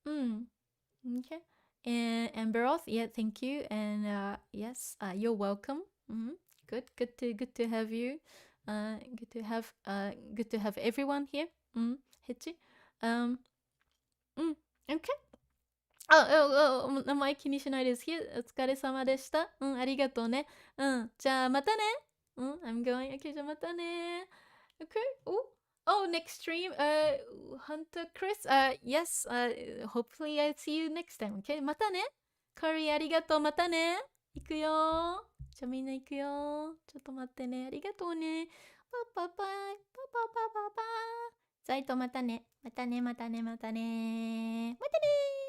Okay. And Amberoth, yeah, thank you. And yes, you're welcome. Good to have you. Good to have everyone here. Hichi. Okay. 名前気にしないです。お疲れ様でした。ありがとうね。じゃあまたね。I'm going. Okay, じゃあまたね。Okay. Oh, next stream. Hunter Chris. Yes. Hopefully I see you next time. Okay. またね。カリーありがとう。またね。行くよ。じゃあみんな行くよ。ちょっと待ってね。ありがとうね。パパパイ。パパパパパ。ザイトまたね。またね。またね。またね。またね。